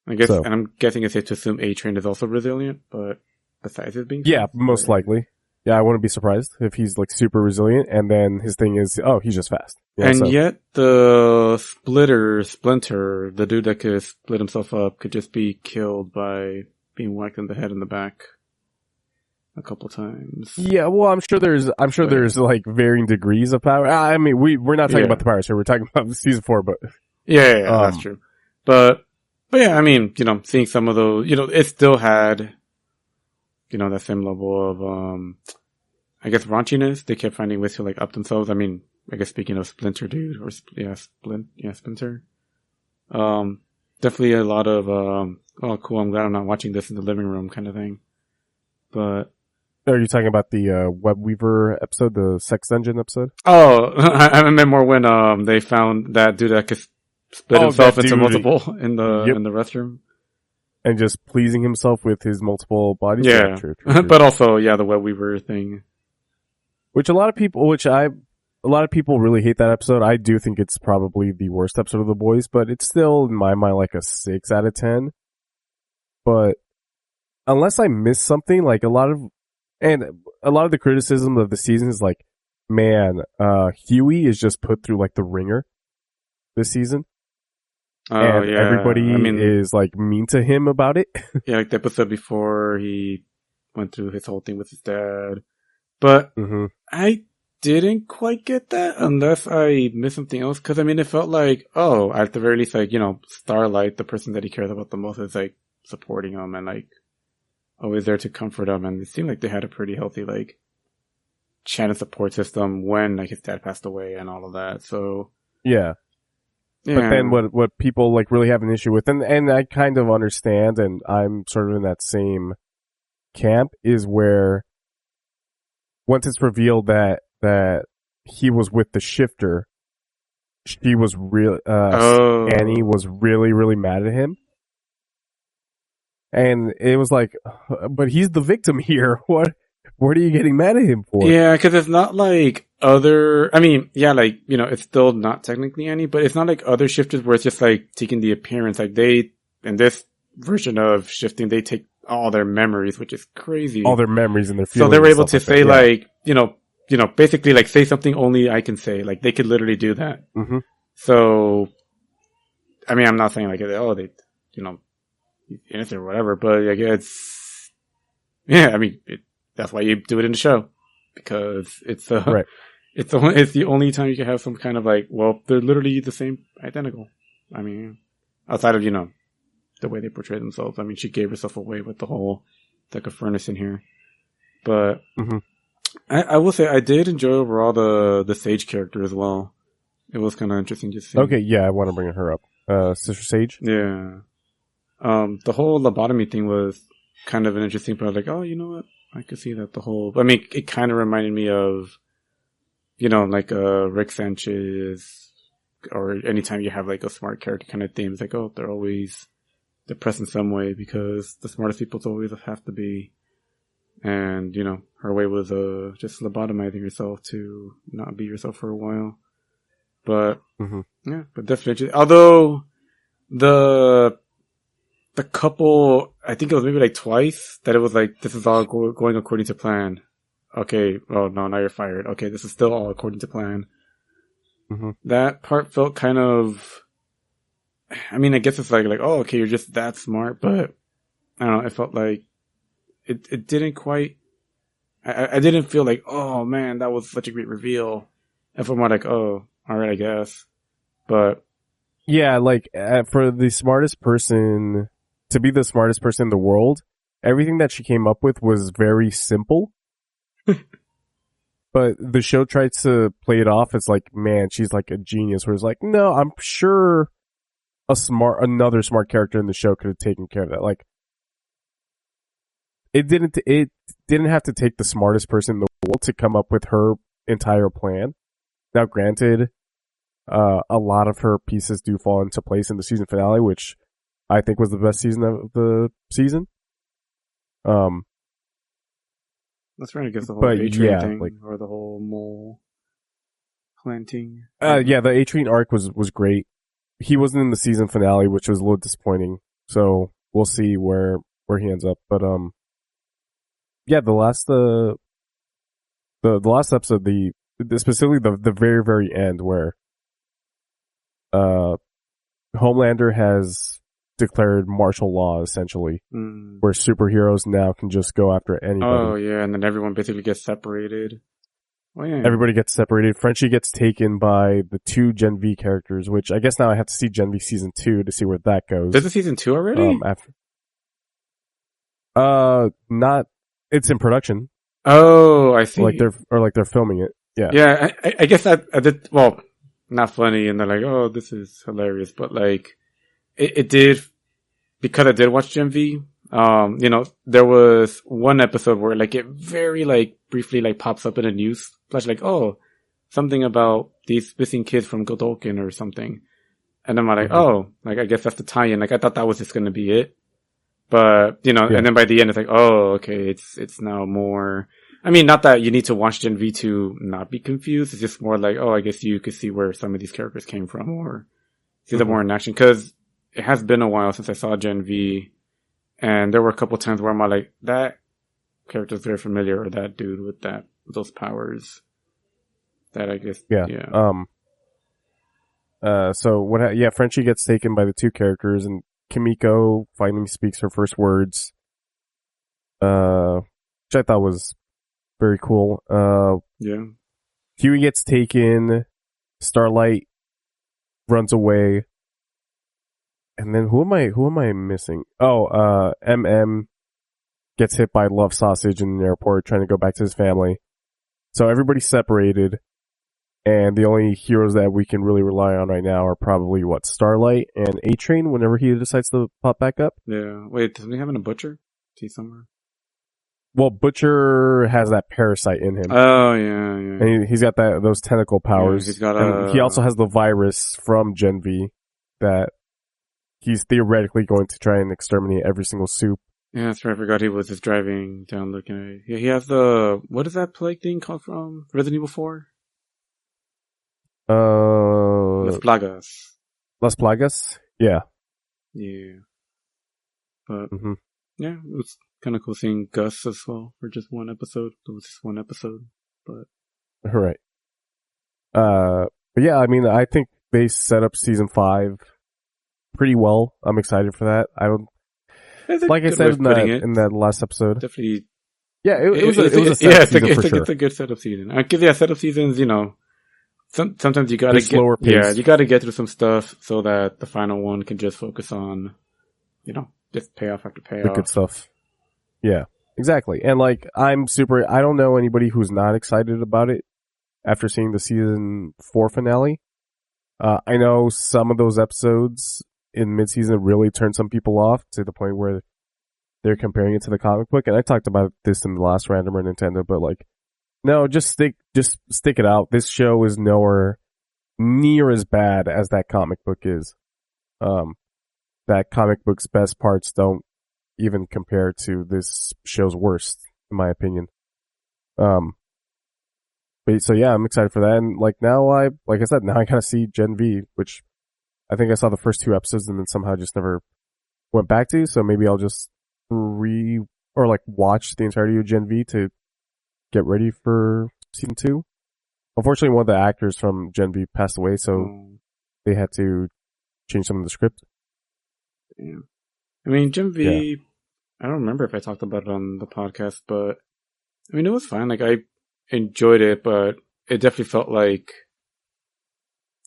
I guess, and I'm guessing it's safe to assume A-Train is also resilient, but besides it being fast, most likely. Yeah, I wouldn't be surprised if he's like super resilient, and then his thing is, oh, he's just fast. Yeah, and yet the Splinter, the dude that could split himself up, could just be killed by being whacked in the head and the back a couple times. Yeah, well, I'm sure there's like varying degrees of power. I mean, we're not talking about the powers here. We're talking about season 4, but yeah, that's true. But yeah, I mean, seeing some of those, it still had, that same level of, I guess, raunchiness. They kept finding ways to like up themselves. I mean, I guess speaking of Splinter dude, or Splinter. Definitely a lot of, oh cool, I'm glad I'm not watching this in the living room kind of thing. But. Are you talking about the Web Weaver episode, the Sex Dungeon episode? Oh, I meant more when they found that dude that could split himself into multiple in the restroom, and just pleasing himself with his multiple bodies. Yeah, true. But also, the Web Weaver thing, which a lot of people really hate that episode. I do think it's probably the worst episode of The Boys, but it's still in my mind like a 6 out of 10. But unless I miss something, like a lot of the criticism of the season is like, man, Huey is just put through like the ringer this season. And everybody is like mean to him about it. Yeah, like the episode before he went through his whole thing with his dad. But I didn't quite get that unless I missed something else. Cause I mean, it felt like, oh, at the very least, like, Starlight, the person that he cares about the most, is like supporting him and like always there to comfort him. And it seemed like they had a pretty healthy like channel support system when like his dad passed away and all of that. So yeah. But then what people like really have an issue with, and I kind of understand, and I'm sort of in that same camp, is where once it's revealed that he was with the shifter, she was Annie was really, really mad at him. And it was like, but he's the victim here. What are you getting mad at him for? Yeah, because it's not like it's still not technically Annie, but it's not like other shifters where it's just like taking the appearance. Like in this version of shifting, they take all their memories, which is crazy. All their memories and their feelings. So they were able to say basically like say something only I can say. Like they could literally do that. Mm-hmm. So, I mean, I'm not saying like, oh, they, he's innocent or whatever, but like that's why you do it in the show, because it's right. It's the only time you can have some kind of like, well, they're literally the same, identical. I mean, outside of the way they portray themselves. I mean, she gave herself away with the whole like a furnace in here, but I will say I did enjoy overall the Sage character as well. It was kind of interesting to see. Okay, yeah, I want to bring her up. Sister Sage? Yeah. The whole lobotomy thing was kind of an interesting part. Like, oh, you know what? I could see that I mean, it kind of reminded me of, like, Rick Sanchez, or anytime you have like a smart character kind of theme. It's like, oh, they're always depressed in some way because the smartest people always have to be. And, her way was, just lobotomizing yourself to not be yourself for a while. But, yeah, but definitely. Although, the couple, I think it was maybe like twice that it was like, this is all going according to plan. Okay, well, no, now you're fired. Okay, this is still all according to plan. That part felt kind of, I mean, I guess it's like, oh, okay, you're just that smart, but I don't know, it felt like it didn't quite, I didn't feel like, oh man, that was such a great reveal. I felt more like, oh, alright, I guess. But yeah, like, for the smartest person, to be the smartest person in the world, everything that she came up with was very simple. But the show tried to play it off as like, man, she's like a genius. Where it's like, no, I'm sure another smart character in the show could have taken care of that. Like, it didn't have to take the smartest person in the world to come up with her entire plan. Now, granted, a lot of her pieces do fall into place in the season finale, which I think was the best season of the season. That's right, I guess the whole A-Train thing, like, or the whole mole planting. Yeah, the A-Train arc was great. He wasn't in the season finale, which was a little disappointing. So we'll see where he ends up. But yeah, the last episode, specifically the very, very end where Homelander has declared martial law, essentially, where superheroes now can just go after anybody. Oh, yeah, and then everyone basically gets separated. Oh, yeah. Everybody gets separated. Frenchie gets taken by the two Gen V characters, which I guess now I have to see Gen V Season 2 to see where that goes. There's a Season 2 already? Not, it's in production. Oh, I see. They're filming it. Yeah. Yeah, I guess I did, well, not funny, and they're like, oh, this is hilarious, but like, it did, because I did watch Gen V, there was one episode where like it very like briefly like pops up in a news flash, like, oh, something about these missing kids from Godolkin or something. And I'm like, oh, like I guess that's the tie-in. Like I thought that was just gonna be it. But, and then by the end it's like, oh, okay, it's now more, I mean, not that you need to watch Gen V to not be confused. It's just more like, oh, I guess you could see where some of these characters came from or see them more in action. Cause it has been a while since I saw Gen V, and there were a couple times where I'm like, that character's very familiar, or that dude with those powers. That I guess, yeah. So Frenchie gets taken by the two characters, and Kimiko finally speaks her first words, which I thought was very cool. Yeah. Huey gets taken, Starlight runs away. And then who am I missing? Oh, MM gets hit by Love Sausage in the airport trying to go back to his family. So everybody's separated, and the only heroes that we can really rely on right now are probably Starlight and A-Train whenever he decides to pop back up. Yeah. Wait, doesn't he have a Butcher? Is he somewhere? Well, Butcher has that parasite in him. Oh, yeah. And he's got those tentacle powers. Yeah, and he also has the virus from Gen V that he's theoretically going to try and exterminate every single soup. Yeah, that's right. I forgot he was just driving down looking at it. Yeah, he has what is that plague thing called from Resident Evil 4? Las Plagas. Las Plagas? Yeah. Yeah. But, yeah, it was kind of cool seeing Gus as well for just one episode. It was just one episode, but. Right. But yeah, I mean, I think they set up season 5 pretty well. I'm excited for that. Like I said in that last episode. Definitely. Yeah, it was a setup season for sure. It's a good setup season. Because setup seasons, sometimes you gotta slower pace. Yeah, you gotta get through some stuff so that the final one can just focus on, just payoff after payoff. The good stuff. Yeah. Exactly. And like, I don't know anybody who's not excited about it after seeing the season 4 finale. I know some of those episodes in mid-season really turned some people off to the point where they're comparing it to the comic book. And I talked about this in the last Random or Nintendo, but like, no, just stick it out. This show is nowhere near as bad as that comic book is. That comic book's best parts don't even compare to this show's worst, in my opinion. But so yeah, I'm excited for that. And like now like I said, now I gotta see Gen V, which I think I saw the first 2 episodes and then somehow just never went back to. So maybe I'll just watch the entirety of Gen V to get ready for season 2. Unfortunately, one of the actors from Gen V passed away, so they had to change some of the script. Yeah. I mean, Gen V, I don't remember if I talked about it on the podcast, but I mean, it was fine. Like, I enjoyed it, but it definitely felt like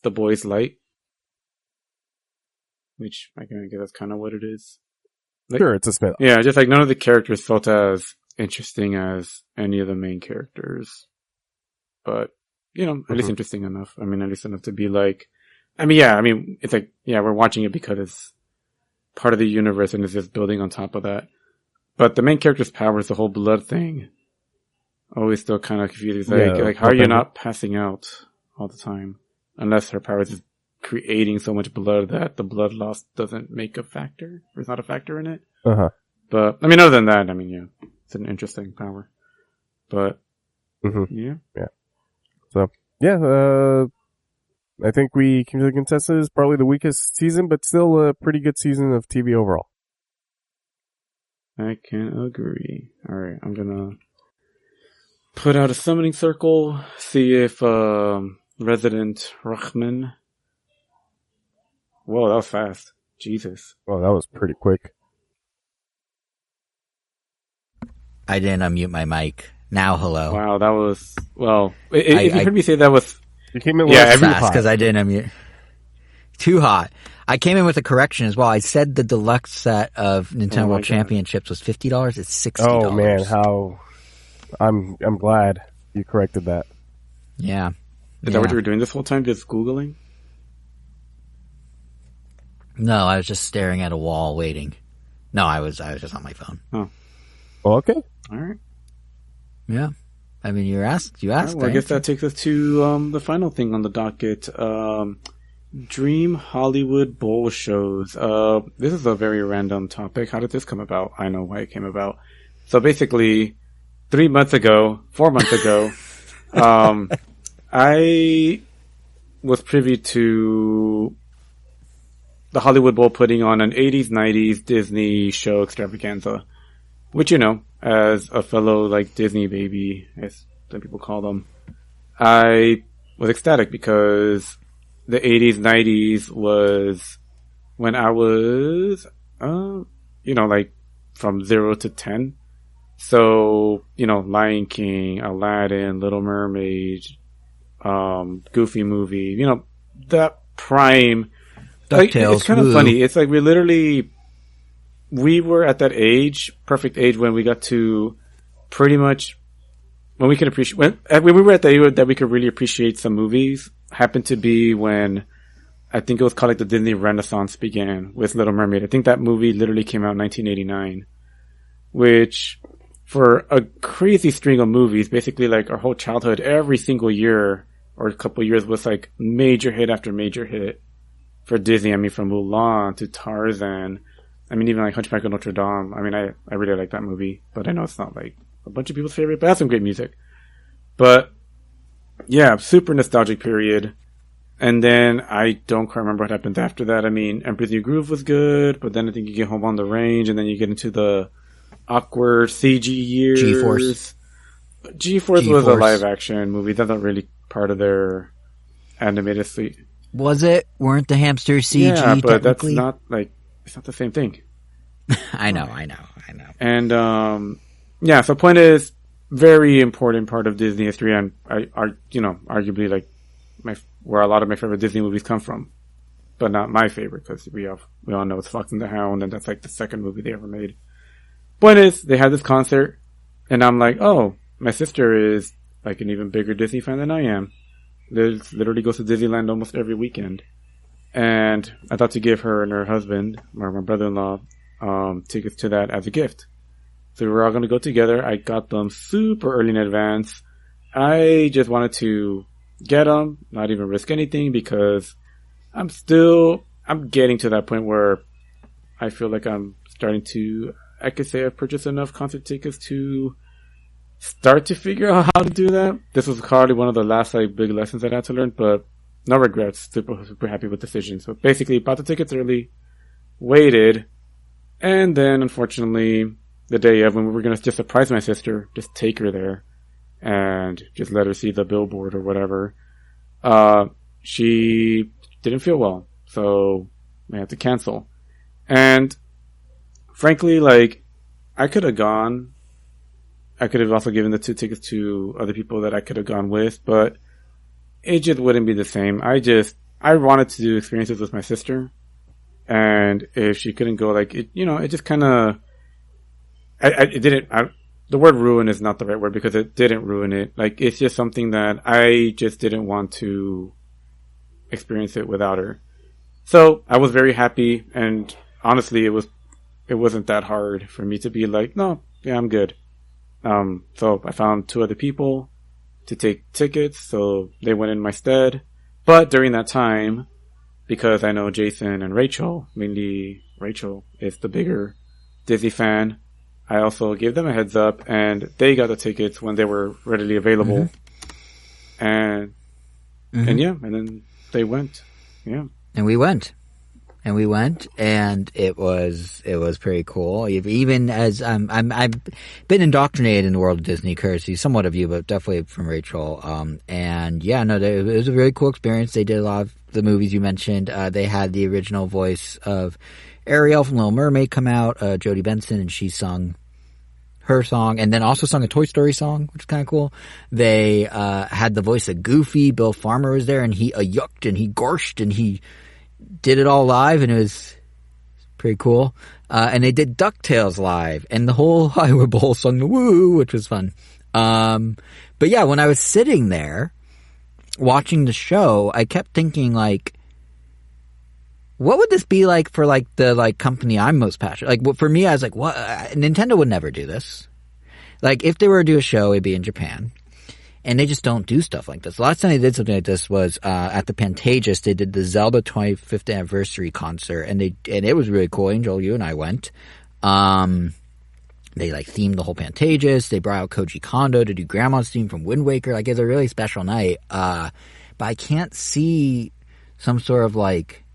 The Boys Light. Which, I guess that's kind of what it is. Like, sure, it's a spin-off. Yeah, just like none of the characters felt as interesting as any of the main characters. But, you know, at least interesting enough. I mean, at least enough to be like, it's like, we're watching it because it's part of the universe and it's just building on top of that. But the main character's power is the whole blood thing. Always still kind of confused. Like, how are you not passing out all the time? Unless her power is just creating so much blood that the blood loss doesn't make a factor, or it's not a factor in it. But, I mean, other than that, I mean, yeah, it's an interesting power. But, yeah. So, yeah, I think we came to the consensus. It's probably the weakest season, but still a pretty good season of TV overall. I can agree. Alright, I'm gonna put out a summoning circle, see if, Resident Rahman. Whoa, that was fast. Jesus. Well, that was pretty quick. I didn't unmute my mic. Now, hello. Wow, that was, well, if you heard me say that was, you came in fast because I didn't unmute. Too hot. I came in with a correction as well. I said the deluxe set of Nintendo World Championships was $50. It's $60. Oh man, I'm glad you corrected that. Yeah. Is that what you were doing this whole time? Just Googling? No, I was just staring at a wall waiting. No, I was just on my phone. Oh. Well, okay. All right. Yeah. I mean, you asked. Right, well, I guess that takes us to the final thing on the docket. Dream Hollywood Bowl shows. This is a very random topic. How did this come about? I know why it came about. So basically, 4 months ago, I was privy to the Hollywood Bowl putting on an 80s, 90s Disney show extravaganza. Which, you know, as a fellow, like, Disney baby, as some people call them, I was ecstatic because the 80s, 90s was when I was, you know, like, from 0 to 10. So, you know, Lion King, Aladdin, Little Mermaid, Goofy movie, you know, that prime. Like, it's kind of funny. It's like we were at that age, perfect age, when we got to pretty much, when we could appreciate, when we were at the age that we could really appreciate some movies, happened to be when I think it was called like the Disney Renaissance began with Little Mermaid. I think that movie literally came out in 1989, which for a crazy string of movies, basically like our whole childhood, every single year or a couple of years was like major hit after major hit for Disney. I mean, from Mulan to Tarzan. I mean, even like Hunchback of Notre Dame. I mean, I really like that movie, but I know it's not like a bunch of people's favorite, but it has some great music. But yeah, super nostalgic period. And then I don't quite remember what happened after that. I mean, Emperor's New Groove was good, but then I think you get Home on the Range, and then you get into the awkward CG years. G-Force. G-Force was a live action movie. That's not really part of their animated suite. Was it? Weren't the hamsters CG? Yeah, but that's not like, it's not the same thing. I know. And, yeah, so point is, very important part of Disney history, and you know, arguably like where a lot of my favorite Disney movies come from. But not my favorite, because we all know it's Fox and the Hound, and that's like the second movie they ever made. Point is, they had this concert, And I'm like, oh, my sister is like an even bigger Disney fan than I am. Literally goes to Disneyland almost every weekend. And I thought to give her and her husband, or my brother-in-law, tickets to that as a gift. So we were all going to go together. I got them super early in advance. I just wanted to get them, not even risk anything, because I'm getting to that point where I feel like I'm starting to, I could say I've purchased enough concert tickets to start to figure out how to do that. This was probably one of the last like big lessons I had to learn, but no regrets. Super happy with the decision. So basically bought the tickets early, waited, and then unfortunately the day of when we were going to just surprise my sister, just take her there and just let her see the billboard or whatever, she didn't feel well. So I had to cancel. And frankly, like, I could have gone. I could have also given the 2 tickets to other people that I could have gone with, but it just wouldn't be the same. I wanted to do experiences with my sister. And if she couldn't go, like, it just kind of, the word ruin is not the right word because it didn't ruin it. Like, it's just something that I just didn't want to experience it without her. So I was very happy, and honestly, it wasn't that hard for me to be like, no, yeah, I'm good. So I found 2 other people to take tickets, so they went in my stead. But during that time, because I know Jason and Rachel, mainly Rachel is the bigger Disney fan, I also gave them a heads up, and they got the tickets when they were readily available. And yeah, and then they went. Yeah. And we went. And it was pretty cool. Even as I've been indoctrinated in the world of Disney, courtesy somewhat of you, but definitely from Rachel. And yeah, no, it was a very cool experience. They did a lot of the movies you mentioned. They had the original voice of Ariel from Little Mermaid come out, Jodie Benson, and she sung her song, and then also sung a Toy Story song, which is kind of cool. They had the voice of Goofy. Bill Farmer was there, and he yucked and he gorshed and he did it all live, and it was pretty cool. And they did DuckTales live, and the whole Hollywood Bowl sung the woo, which was fun. But yeah, when I was sitting there watching the show, I kept thinking, like, what would this be like for, like, the, like, company I'm most passionate? Like, for me, I was like, what? Nintendo would never do this. Like, if they were to do a show, it'd be in Japan. And they just don't do stuff like this. The last time they did something like this was at the Pantages. They did the Zelda 25th anniversary concert, and it was really cool. Angel, you and I went. They like themed the whole Pantages. They brought out Koji Kondo to do Grandma's theme from Wind Waker. Like, it's a really special night. But I can't see some sort of like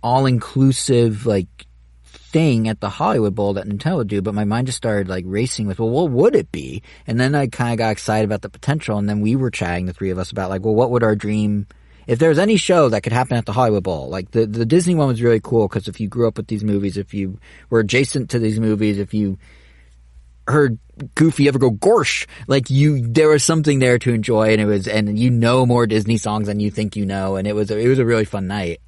all-inclusive like thing at the Hollywood Bowl that Nintendo would do, but my mind just started like racing with, well, what would it be? And then I kind of got excited about the potential, and then we were chatting, the 3 of us, about like, well, what would our dream, if there was any show that could happen at the Hollywood Bowl? Like the Disney one was really cool because if you grew up with these movies, if you were adjacent to these movies, if you heard Goofy ever go gorsh, like there was something there to enjoy, and you know more Disney songs than you think you know, and it was a really fun night.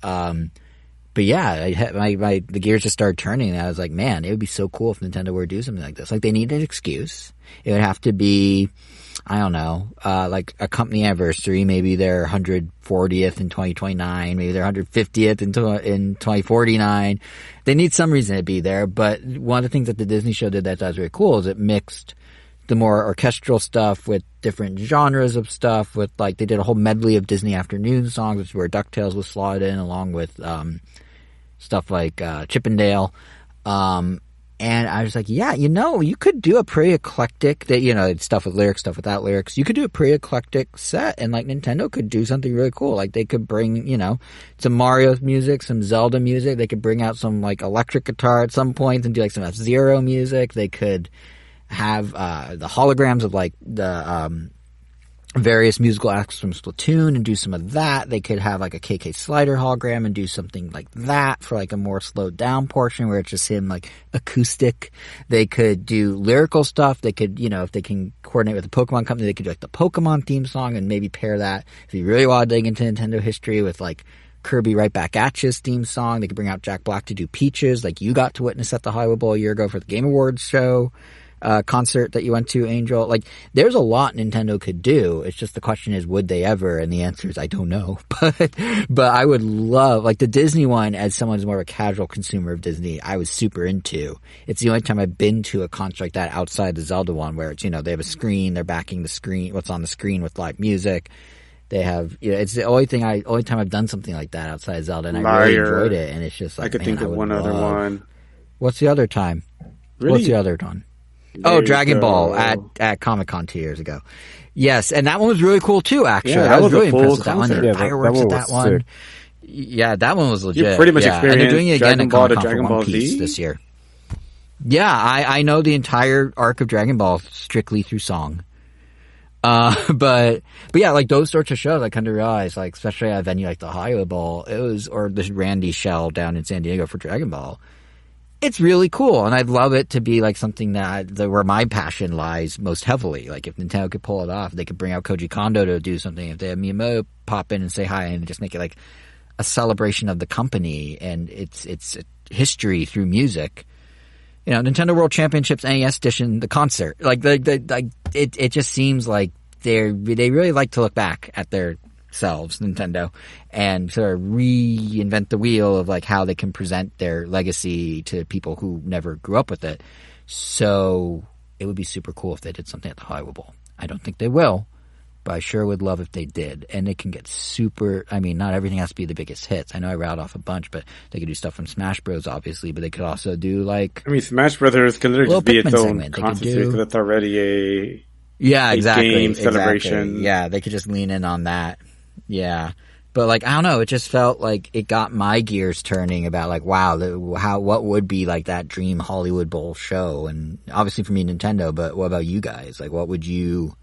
But yeah, the gears just started turning, and I was like, man, it would be so cool if Nintendo were to do something like this. Like, they need an excuse. It would have to be, I don't know, like a company anniversary, maybe their 140th in 2029, maybe their 150th in 2049. They need some reason to be there, but one of the things that the Disney show did that was really cool is it mixed the more orchestral stuff with different genres of stuff, with like, they did a whole medley of Disney afternoon songs, which is where DuckTales was slotted in, along with stuff like Chippendale. And I was like, yeah, you could do a pretty eclectic, stuff with lyrics, stuff without lyrics. You could do a pretty eclectic set, and like Nintendo could do something really cool. Like, they could bring, some Mario music, some Zelda music. They could bring out some like electric guitar at some points and do like some F-Zero music. They could have the holograms of like the various musical acts from Splatoon and do some of that. They could have like a KK Slider hologram and do something like that for like a more slowed down portion where it's just him like acoustic. They could do lyrical stuff. They could, if they can coordinate with the Pokemon company, they could do like the Pokemon theme song and maybe pair that, if you really want to dig into Nintendo history, with like Kirby Right Back At Ya's theme song. They could bring out Jack Black to do Peaches, like you got to witness at the Hollywood Bowl a year ago for the Game Awards show. concert that you went to, Angel. Like, there's a lot Nintendo could do. It's just the question is, would they ever? And the answer is, I don't know. But I would love, like, the Disney one, as someone who's more of a casual consumer of Disney, I was super into. It's the only time I've been to a concert like that outside the Zelda one, where it's, they have a screen, they're backing the screen, what's on the screen with live music. They have, it's the only time I've done something like that outside Zelda, and I really enjoyed it. And it's just like, I could think of one other one. What's the other time? Really? What's the other one? Dragon Ball at Comic-Con 2 years ago. Yes, and that one was really cool too, actually. Yeah, I was really impressed with that one. one. The fireworks at that one. Sick. Yeah, that one was legit. You pretty much experienced and they're doing it again Dragon at Ball to Comic-Con Dragon for Ball One Piece Z? this year. Yeah, I know the entire arc of Dragon Ball strictly through song. But yeah, like those sorts of shows, I kind of realized, like, especially at a venue like the Hollywood Bowl, or the Randy Shell down in San Diego for Dragon Ball. It's really cool, and I'd love it to be like something where my passion lies most heavily. Like, if Nintendo could pull it off, they could bring out Koji Kondo to do something. If they have Miyamoto pop in and say hi, and just make it like a celebration of the company and its history through music. Nintendo World Championships NES Edition, the concert, it just seems like they really like to look back at themselves, Nintendo, and sort of reinvent the wheel of like how they can present their legacy to people who never grew up with it. So it would be super cool if they did something at the Hollywood Bowl. I don't think they will, but I sure would love if they did. And they can get not everything has to be the biggest hits. I know I rattled off a bunch, but they could do stuff from Smash Bros, obviously, but they could also do like... Smash Brothers can literally just be its own concert because it's already a game celebration. Exactly. Yeah, they could just lean in on that. Yeah. But like, I don't know, it just felt like it got my gears turning about like, wow, what would be like that dream Hollywood Bowl show? And obviously for me, Nintendo, but what about you guys? Like, what would you...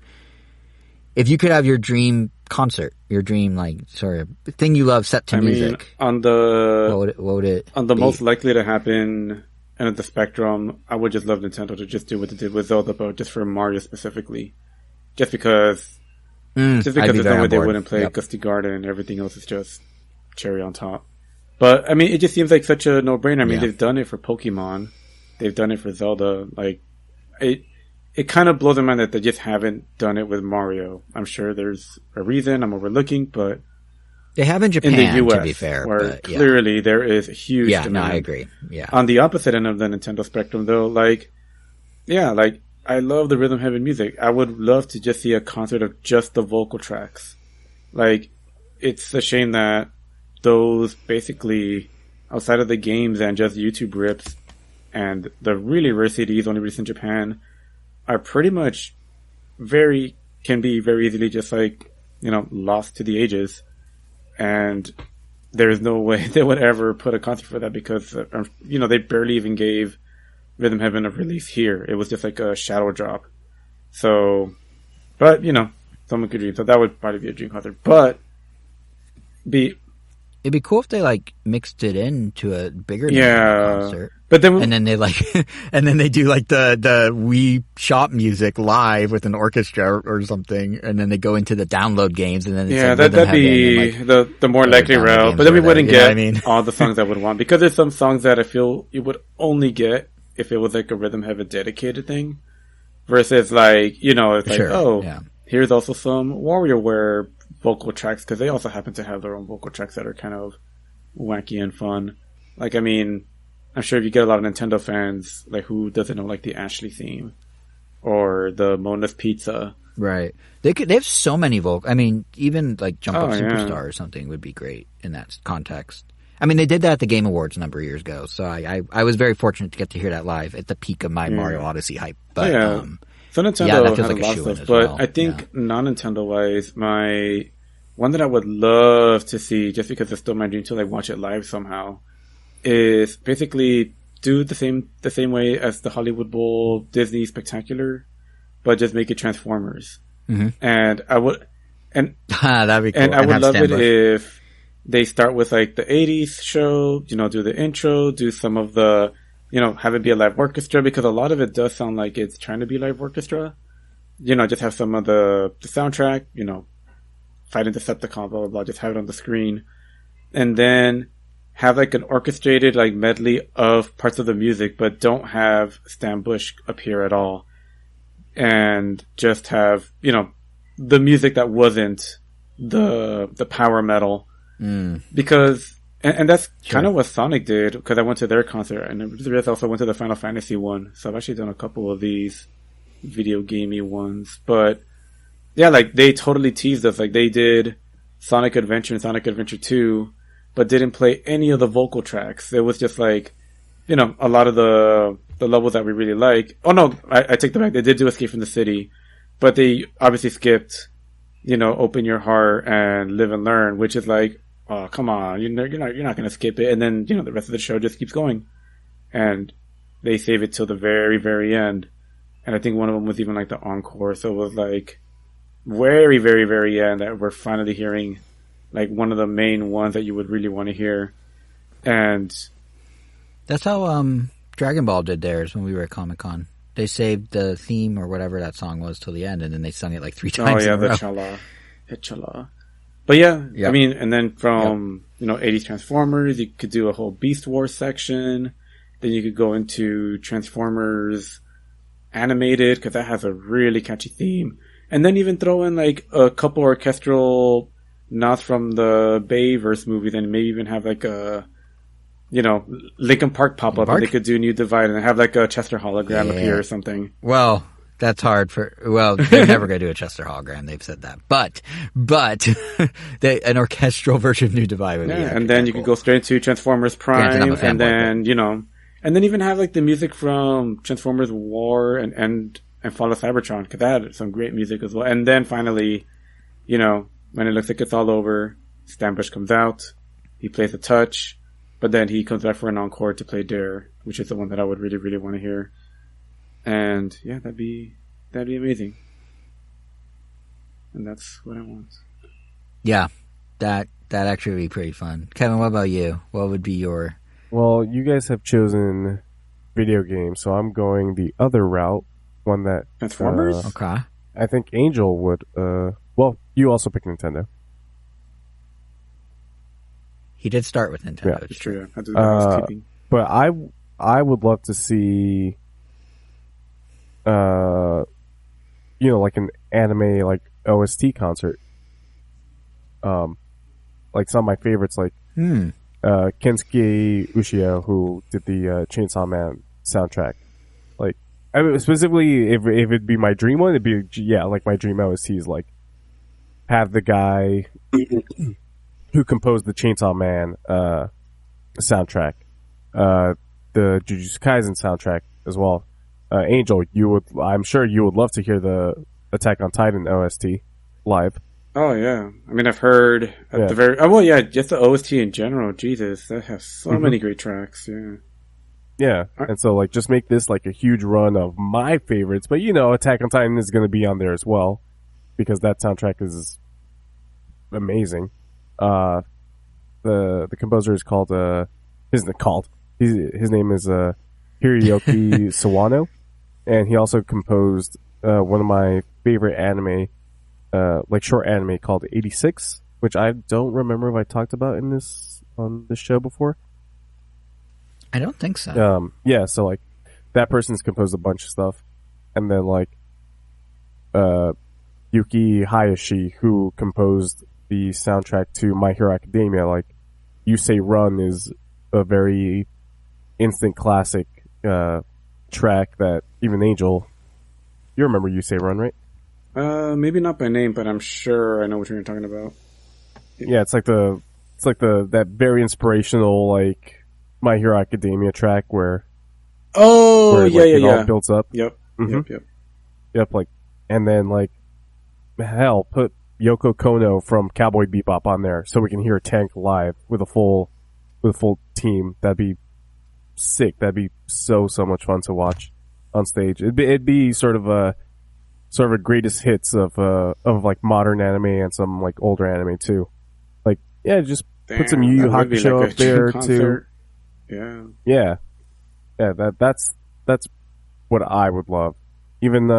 If you could have your dream concert, your dream thing you love set to music, on the what would it on the be? most likely to happen end of the spectrum, I would just love Nintendo to just do what they did with Zelda, but just for Mario specifically, just because there's no way they wouldn't play Gusty Garden and everything else is just cherry on top. But it just seems like such a no-brainer. They've done it for Pokemon, they've done it for Zelda. Like it kind of blows my mind that they just haven't done it with Mario. I'm sure there's a reason I'm overlooking, but they have in Japan, in the US, to be fair, where clearly there is a huge demand. No, I agree. Yeah. On the opposite end of the Nintendo spectrum, though, I love the rhythm heavy music. I would love to just see a concert of just the vocal tracks. Like, it's a shame that those basically, outside of the games and just YouTube rips and the really rare CDs only released in Japan, are pretty much can be very easily just lost to the ages. And there's no way they would ever put a concert for that because, they barely even gave Rhythm Heaven a release here. It was just like a shadow drop. So, but, someone could dream. So that would probably be a dream concert. But, it'd be cool if they mixed it into a bigger concert. But then and then they and then they do the Wii Shop music live with an orchestra or something, and then they go into the download games, and then it's that'd be the more likely route. But then we wouldn't get all the songs I would want, because there's some songs that I feel you would only get if it was like a Rhythm Heaven dedicated thing, versus here's also some WarioWare vocal tracks, because they also happen to have their own vocal tracks that are kind of wacky and fun. I'm sure if you get a lot of Nintendo fans, who doesn't know the Ashley theme or the Mona's Pizza, right? They have so many vocal. Even Jump Up Superstar or something would be great in that context. They did that at the Game Awards a number of years ago, so I was very fortunate to get to hear that live at the peak of my Mario Odyssey hype. But so Nintendo had a lot of stuff, but I think non-Nintendo wise, my one that I would love to see, just because it's still my dream to watch it live somehow, is basically do the same way as the Hollywood Bowl Disney Spectacular, but just make it Transformers. Mm-hmm. And I would, that'd be cool. And I would love it if they start with the 80s show, do the intro, do some of the, have it be a live orchestra, because a lot of it does sound like it's trying to be live orchestra. Just have some of the soundtrack, fighting Decepticons, blah, blah, blah, just have it on the screen. And then have an orchestrated medley of parts of the music, but don't have Stan Bush appear at all. and just have, the music that wasn't the power metal. Because, and that's kind of what Sonic did, because I went to their concert, and I also went to the Final Fantasy one, so I've actually done a couple of these video gamey ones. But yeah, like, they totally teased us. Like, they did Sonic Adventure and Sonic Adventure 2, but didn't play any of the vocal tracks. It was just like, a lot of the levels that we really like. Oh no, I take that back. They did do Escape from the City, but they obviously skipped, Open Your Heart and Live and Learn, which is like, oh, come on, you're not going to skip it. And then, the rest of the show just keeps going. And they save it till the very, very end. And I think one of them was even like the encore. So it was like very, very, very end that we're finally hearing like one of the main ones that you would really want to hear. And that's how Dragon Ball did theirs when we were at Comic-Con. They saved the theme or whatever that song was till the end, and then they sung it like 3 times. Oh yeah, the Chala. But yeah, I mean, and then from 80s Transformers, you could do a whole Beast Wars section. Then you could go into Transformers Animated, because that has a really catchy theme. And then even throw in like a couple orchestral nods from the Bayverse movies, and maybe even have like a Linkin Park pop up, and they could do New Divide and have like a Chester hologram appear or something. Well, that's hard they're never going to do a Chester hologram. They've said that, but an orchestral version of New Divide would be. Yeah, and then you could go straight into Transformers Prime, and then and then even have like the music from Transformers War and Fall of Cybertron, because that had some great music as well. And then finally, when it looks like it's all over, Stambush comes out, he plays a touch. But then he comes back for an encore to play Dare, which is the one that I would really, really want to hear. And yeah, that'd be amazing. And that's what I want. Yeah, that actually would be pretty fun. Kevin, what about you? What would be your... Well, you guys have chosen video games, so I'm going the other route. One that... Transformers? Okay. I think Angel would... well, you also picked Nintendo. He did start with Nintendo. Yeah, it's true. I do the housekeeping. But I would love to see, like an anime like OST concert. Like some of my favorites, like Kensuke Ushio, who did the Chainsaw Man soundtrack. Like, I mean, specifically, if it'd be my dream one, it'd be like my dream OST is like have the guy who composed the Chainsaw Man soundtrack, the Jujutsu Kaisen soundtrack as well. Angel, I'm sure you would love to hear the Attack on Titan OST live. Oh yeah, I mean I've heard at the very just the OST in general. Jesus, that has so many great tracks. Yeah. Yeah, and so like just make this like a huge run of my favorites, but Attack on Titan is going to be on there as well because that soundtrack is amazing. The composer is called his name is Hiroyuki Sawano, and he also composed one of my favorite anime, like short anime called 86, which I don't remember if I talked about on this show before. I don't think so. Yeah, so like that person's composed a bunch of stuff, and then like Yuki Hayashi, who composed the soundtrack to My Hero Academia, like You Say Run is a very instant classic track that even Angel, you remember You Say Run, right? Maybe not by name, but I'm sure I know what you're talking about. Yeah, it's like that very inspirational like My Hero Academia track where it all builds up. Yep. Mm-hmm. Yep, like, and then like hell, put Yoko Kono from Cowboy Bebop on there so we can hear Tank live with a full team. That'd be sick. That'd be so much fun to watch on stage. It'd be sort of a greatest hits of like modern anime and some like older anime too. Like, yeah, just put some Yu Yu Hakusho like up there too. Yeah. That's what I would love. Even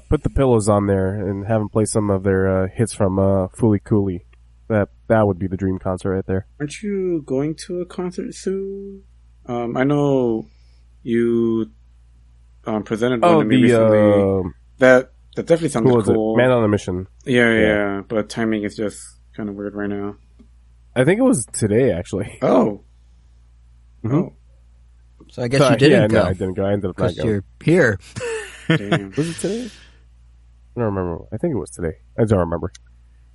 put the Pillows on there and have them play some of their hits from Fooly Cooly. That would be the dream concert right there. Aren't you going to a concert soon? I know you presented one to me recently. That That definitely sounds cool. Man on a Mission. Yeah. But timing is just kind of weird right now. I think it was today, actually. Oh. Mm-hmm. Oh. So I guess you didn't go. No, I didn't go. I ended up not going. You're here. Damn. Was it today? I don't remember. I think it was today. I don't remember.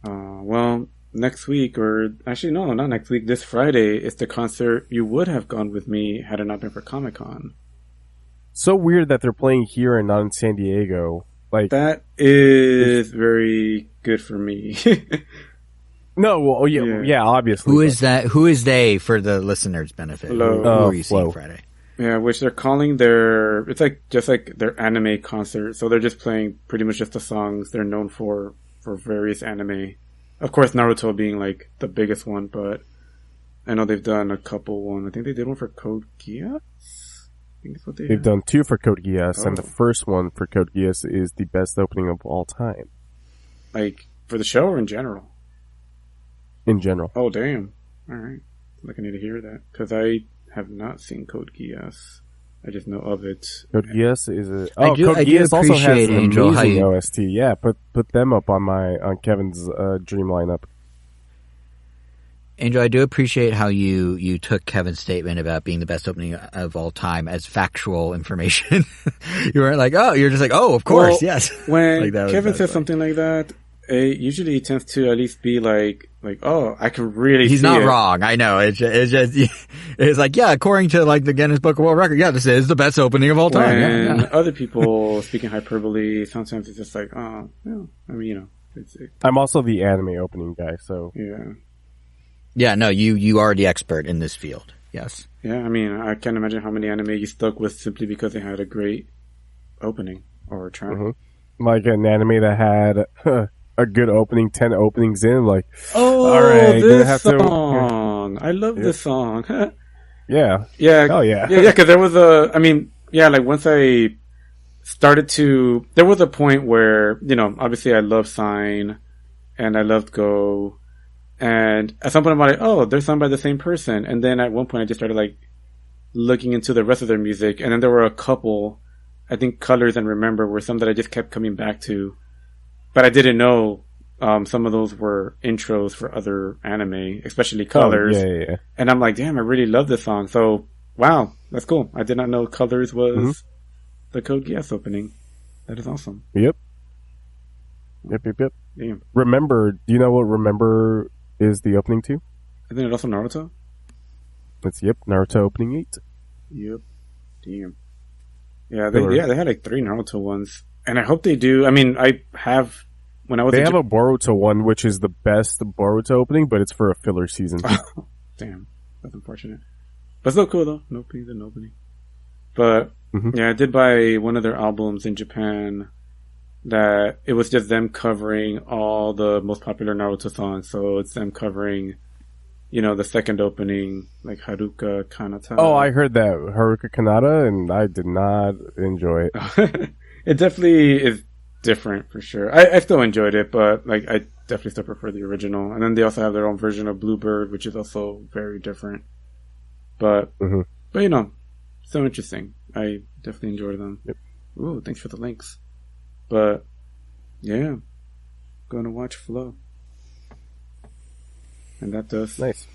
Well, next week, or actually, no, not next week. This Friday is the concert you would have gone with me had it not been for Comic-Con. So weird that they're playing here and not in San Diego. Like that is very good for me. No, well, yeah, obviously. Who is that? Who is they for the listeners' benefit? Flow. Who are you seeing Friday? Yeah, which they're calling it's just like their anime concert. So they're just playing pretty much just the songs they're known for various anime. Of course, Naruto being like the biggest one, but I know they've done a couple one. I think they did one for Code Geass. I think that's what they've done two for Code Geass, and the first one for Code Geass is the best opening of all time. Like, for the show or in general? In general. Oh, damn. Alright. Like, I need to hear that. Because I have not seen Code Geass. I just know of it. Code Geass is a... Code Geass also has an amazing OST. Yeah, put them up on Kevin's dream lineup. Angel, I do appreciate how you took Kevin's statement about being the best opening of all time as factual information. You weren't like, you're just like, of course, yes. When like Kevin says something like that, it usually tends to at least be like, I can really He's see not it. wrong. I know. It's like, according to like the Guinness Book of World Record, this is the best opening of all time. When other people speaking hyperbole, sometimes it's just like, I mean, I'm also the anime opening guy, so. Yeah. Yeah, no, you are the expert in this field. Yes. Yeah, I mean, I can't imagine how many anime you stuck with simply because they had a great opening or track. Mm-hmm. Like an anime that had a good opening, 10 openings in, like, all right, this song. I love this song. Yeah. Yeah. Oh, yeah. Yeah, because there was once I started to, there was a point where, obviously I love Sign and I loved Go. And at some point I'm like, they're sung by the same person. And then at one point I just started like looking into the rest of their music. And then there were a couple, I think Colors and Remember were some that I just kept coming back to. But I didn't know some of those were intros for other anime, especially Colors. Yeah. And I'm like, damn, I really love this song. So, wow, that's cool. I did not know Colors was the Code Geass opening. That is awesome. Yep. Damn. Remember, do you know what Remember is the opening to? Isn't it also Naruto? It's Naruto opening 8. Yep. Damn. Yeah, they had like 3 Naruto ones. And I hope they do. I mean, they have a Boruto one, which is the best Boruto opening, but it's for a filler season. Damn. That's unfortunate. But still cool though. No opening than opening. But yeah, I did buy one of their albums in Japan that it was just them covering all the most popular Naruto songs. So it's them covering, the second opening, like Haruka Kanata. Oh, I heard that. Haruka Kanata, and I did not enjoy it. It definitely is different for sure. I still enjoyed it, but like I definitely still prefer the original. And then they also have their own version of Bluebird, which is also very different. But so interesting. I definitely enjoy them. Yep. Ooh, thanks for the links. But yeah, going to watch Flow, and that does nice.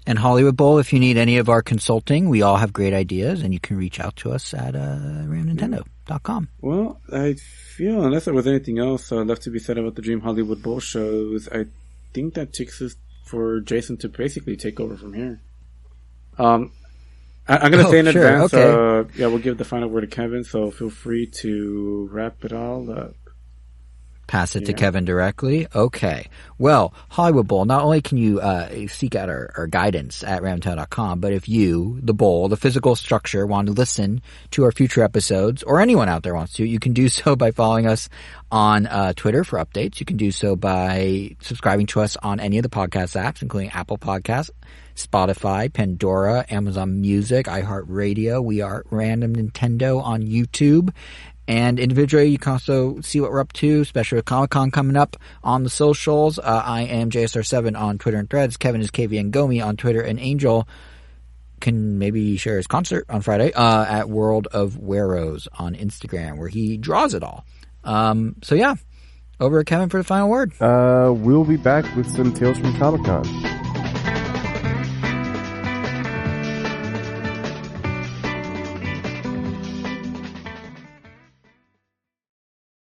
And Hollywood Bowl, if you need any of our consulting, we all have great ideas, and you can reach out to us at ramnintendo.com. Well, I feel, unless there was anything else left to be said about the Dream Hollywood Bowl shows, I think that takes us for Jason to basically take over from here. I'm going to say in advance, okay. We'll give the final word to Kevin, so feel free to wrap it all up. Pass it to Kevin directly? Okay. Well, Hollywood Bowl, not only can you seek out our guidance at ramtown.com, but if you, the bowl, the physical structure, want to listen to our future episodes, or anyone out there wants to, you can do so by following us on Twitter for updates. You can do so by subscribing to us on any of the podcast apps, including Apple Podcasts, Spotify, Pandora, Amazon Music, iHeartRadio. We are Random Nintendo on YouTube. And individually, you can also see what we're up to, especially with Comic-Con coming up on the socials. I am JSR7 on Twitter and Threads. Kevin is KVN Gomi on Twitter. And Angel can maybe share his concert on Friday at World of Weros on Instagram, where he draws it all. So yeah, over to Kevin for the final word. We'll be back with some Tales from Comic-Con.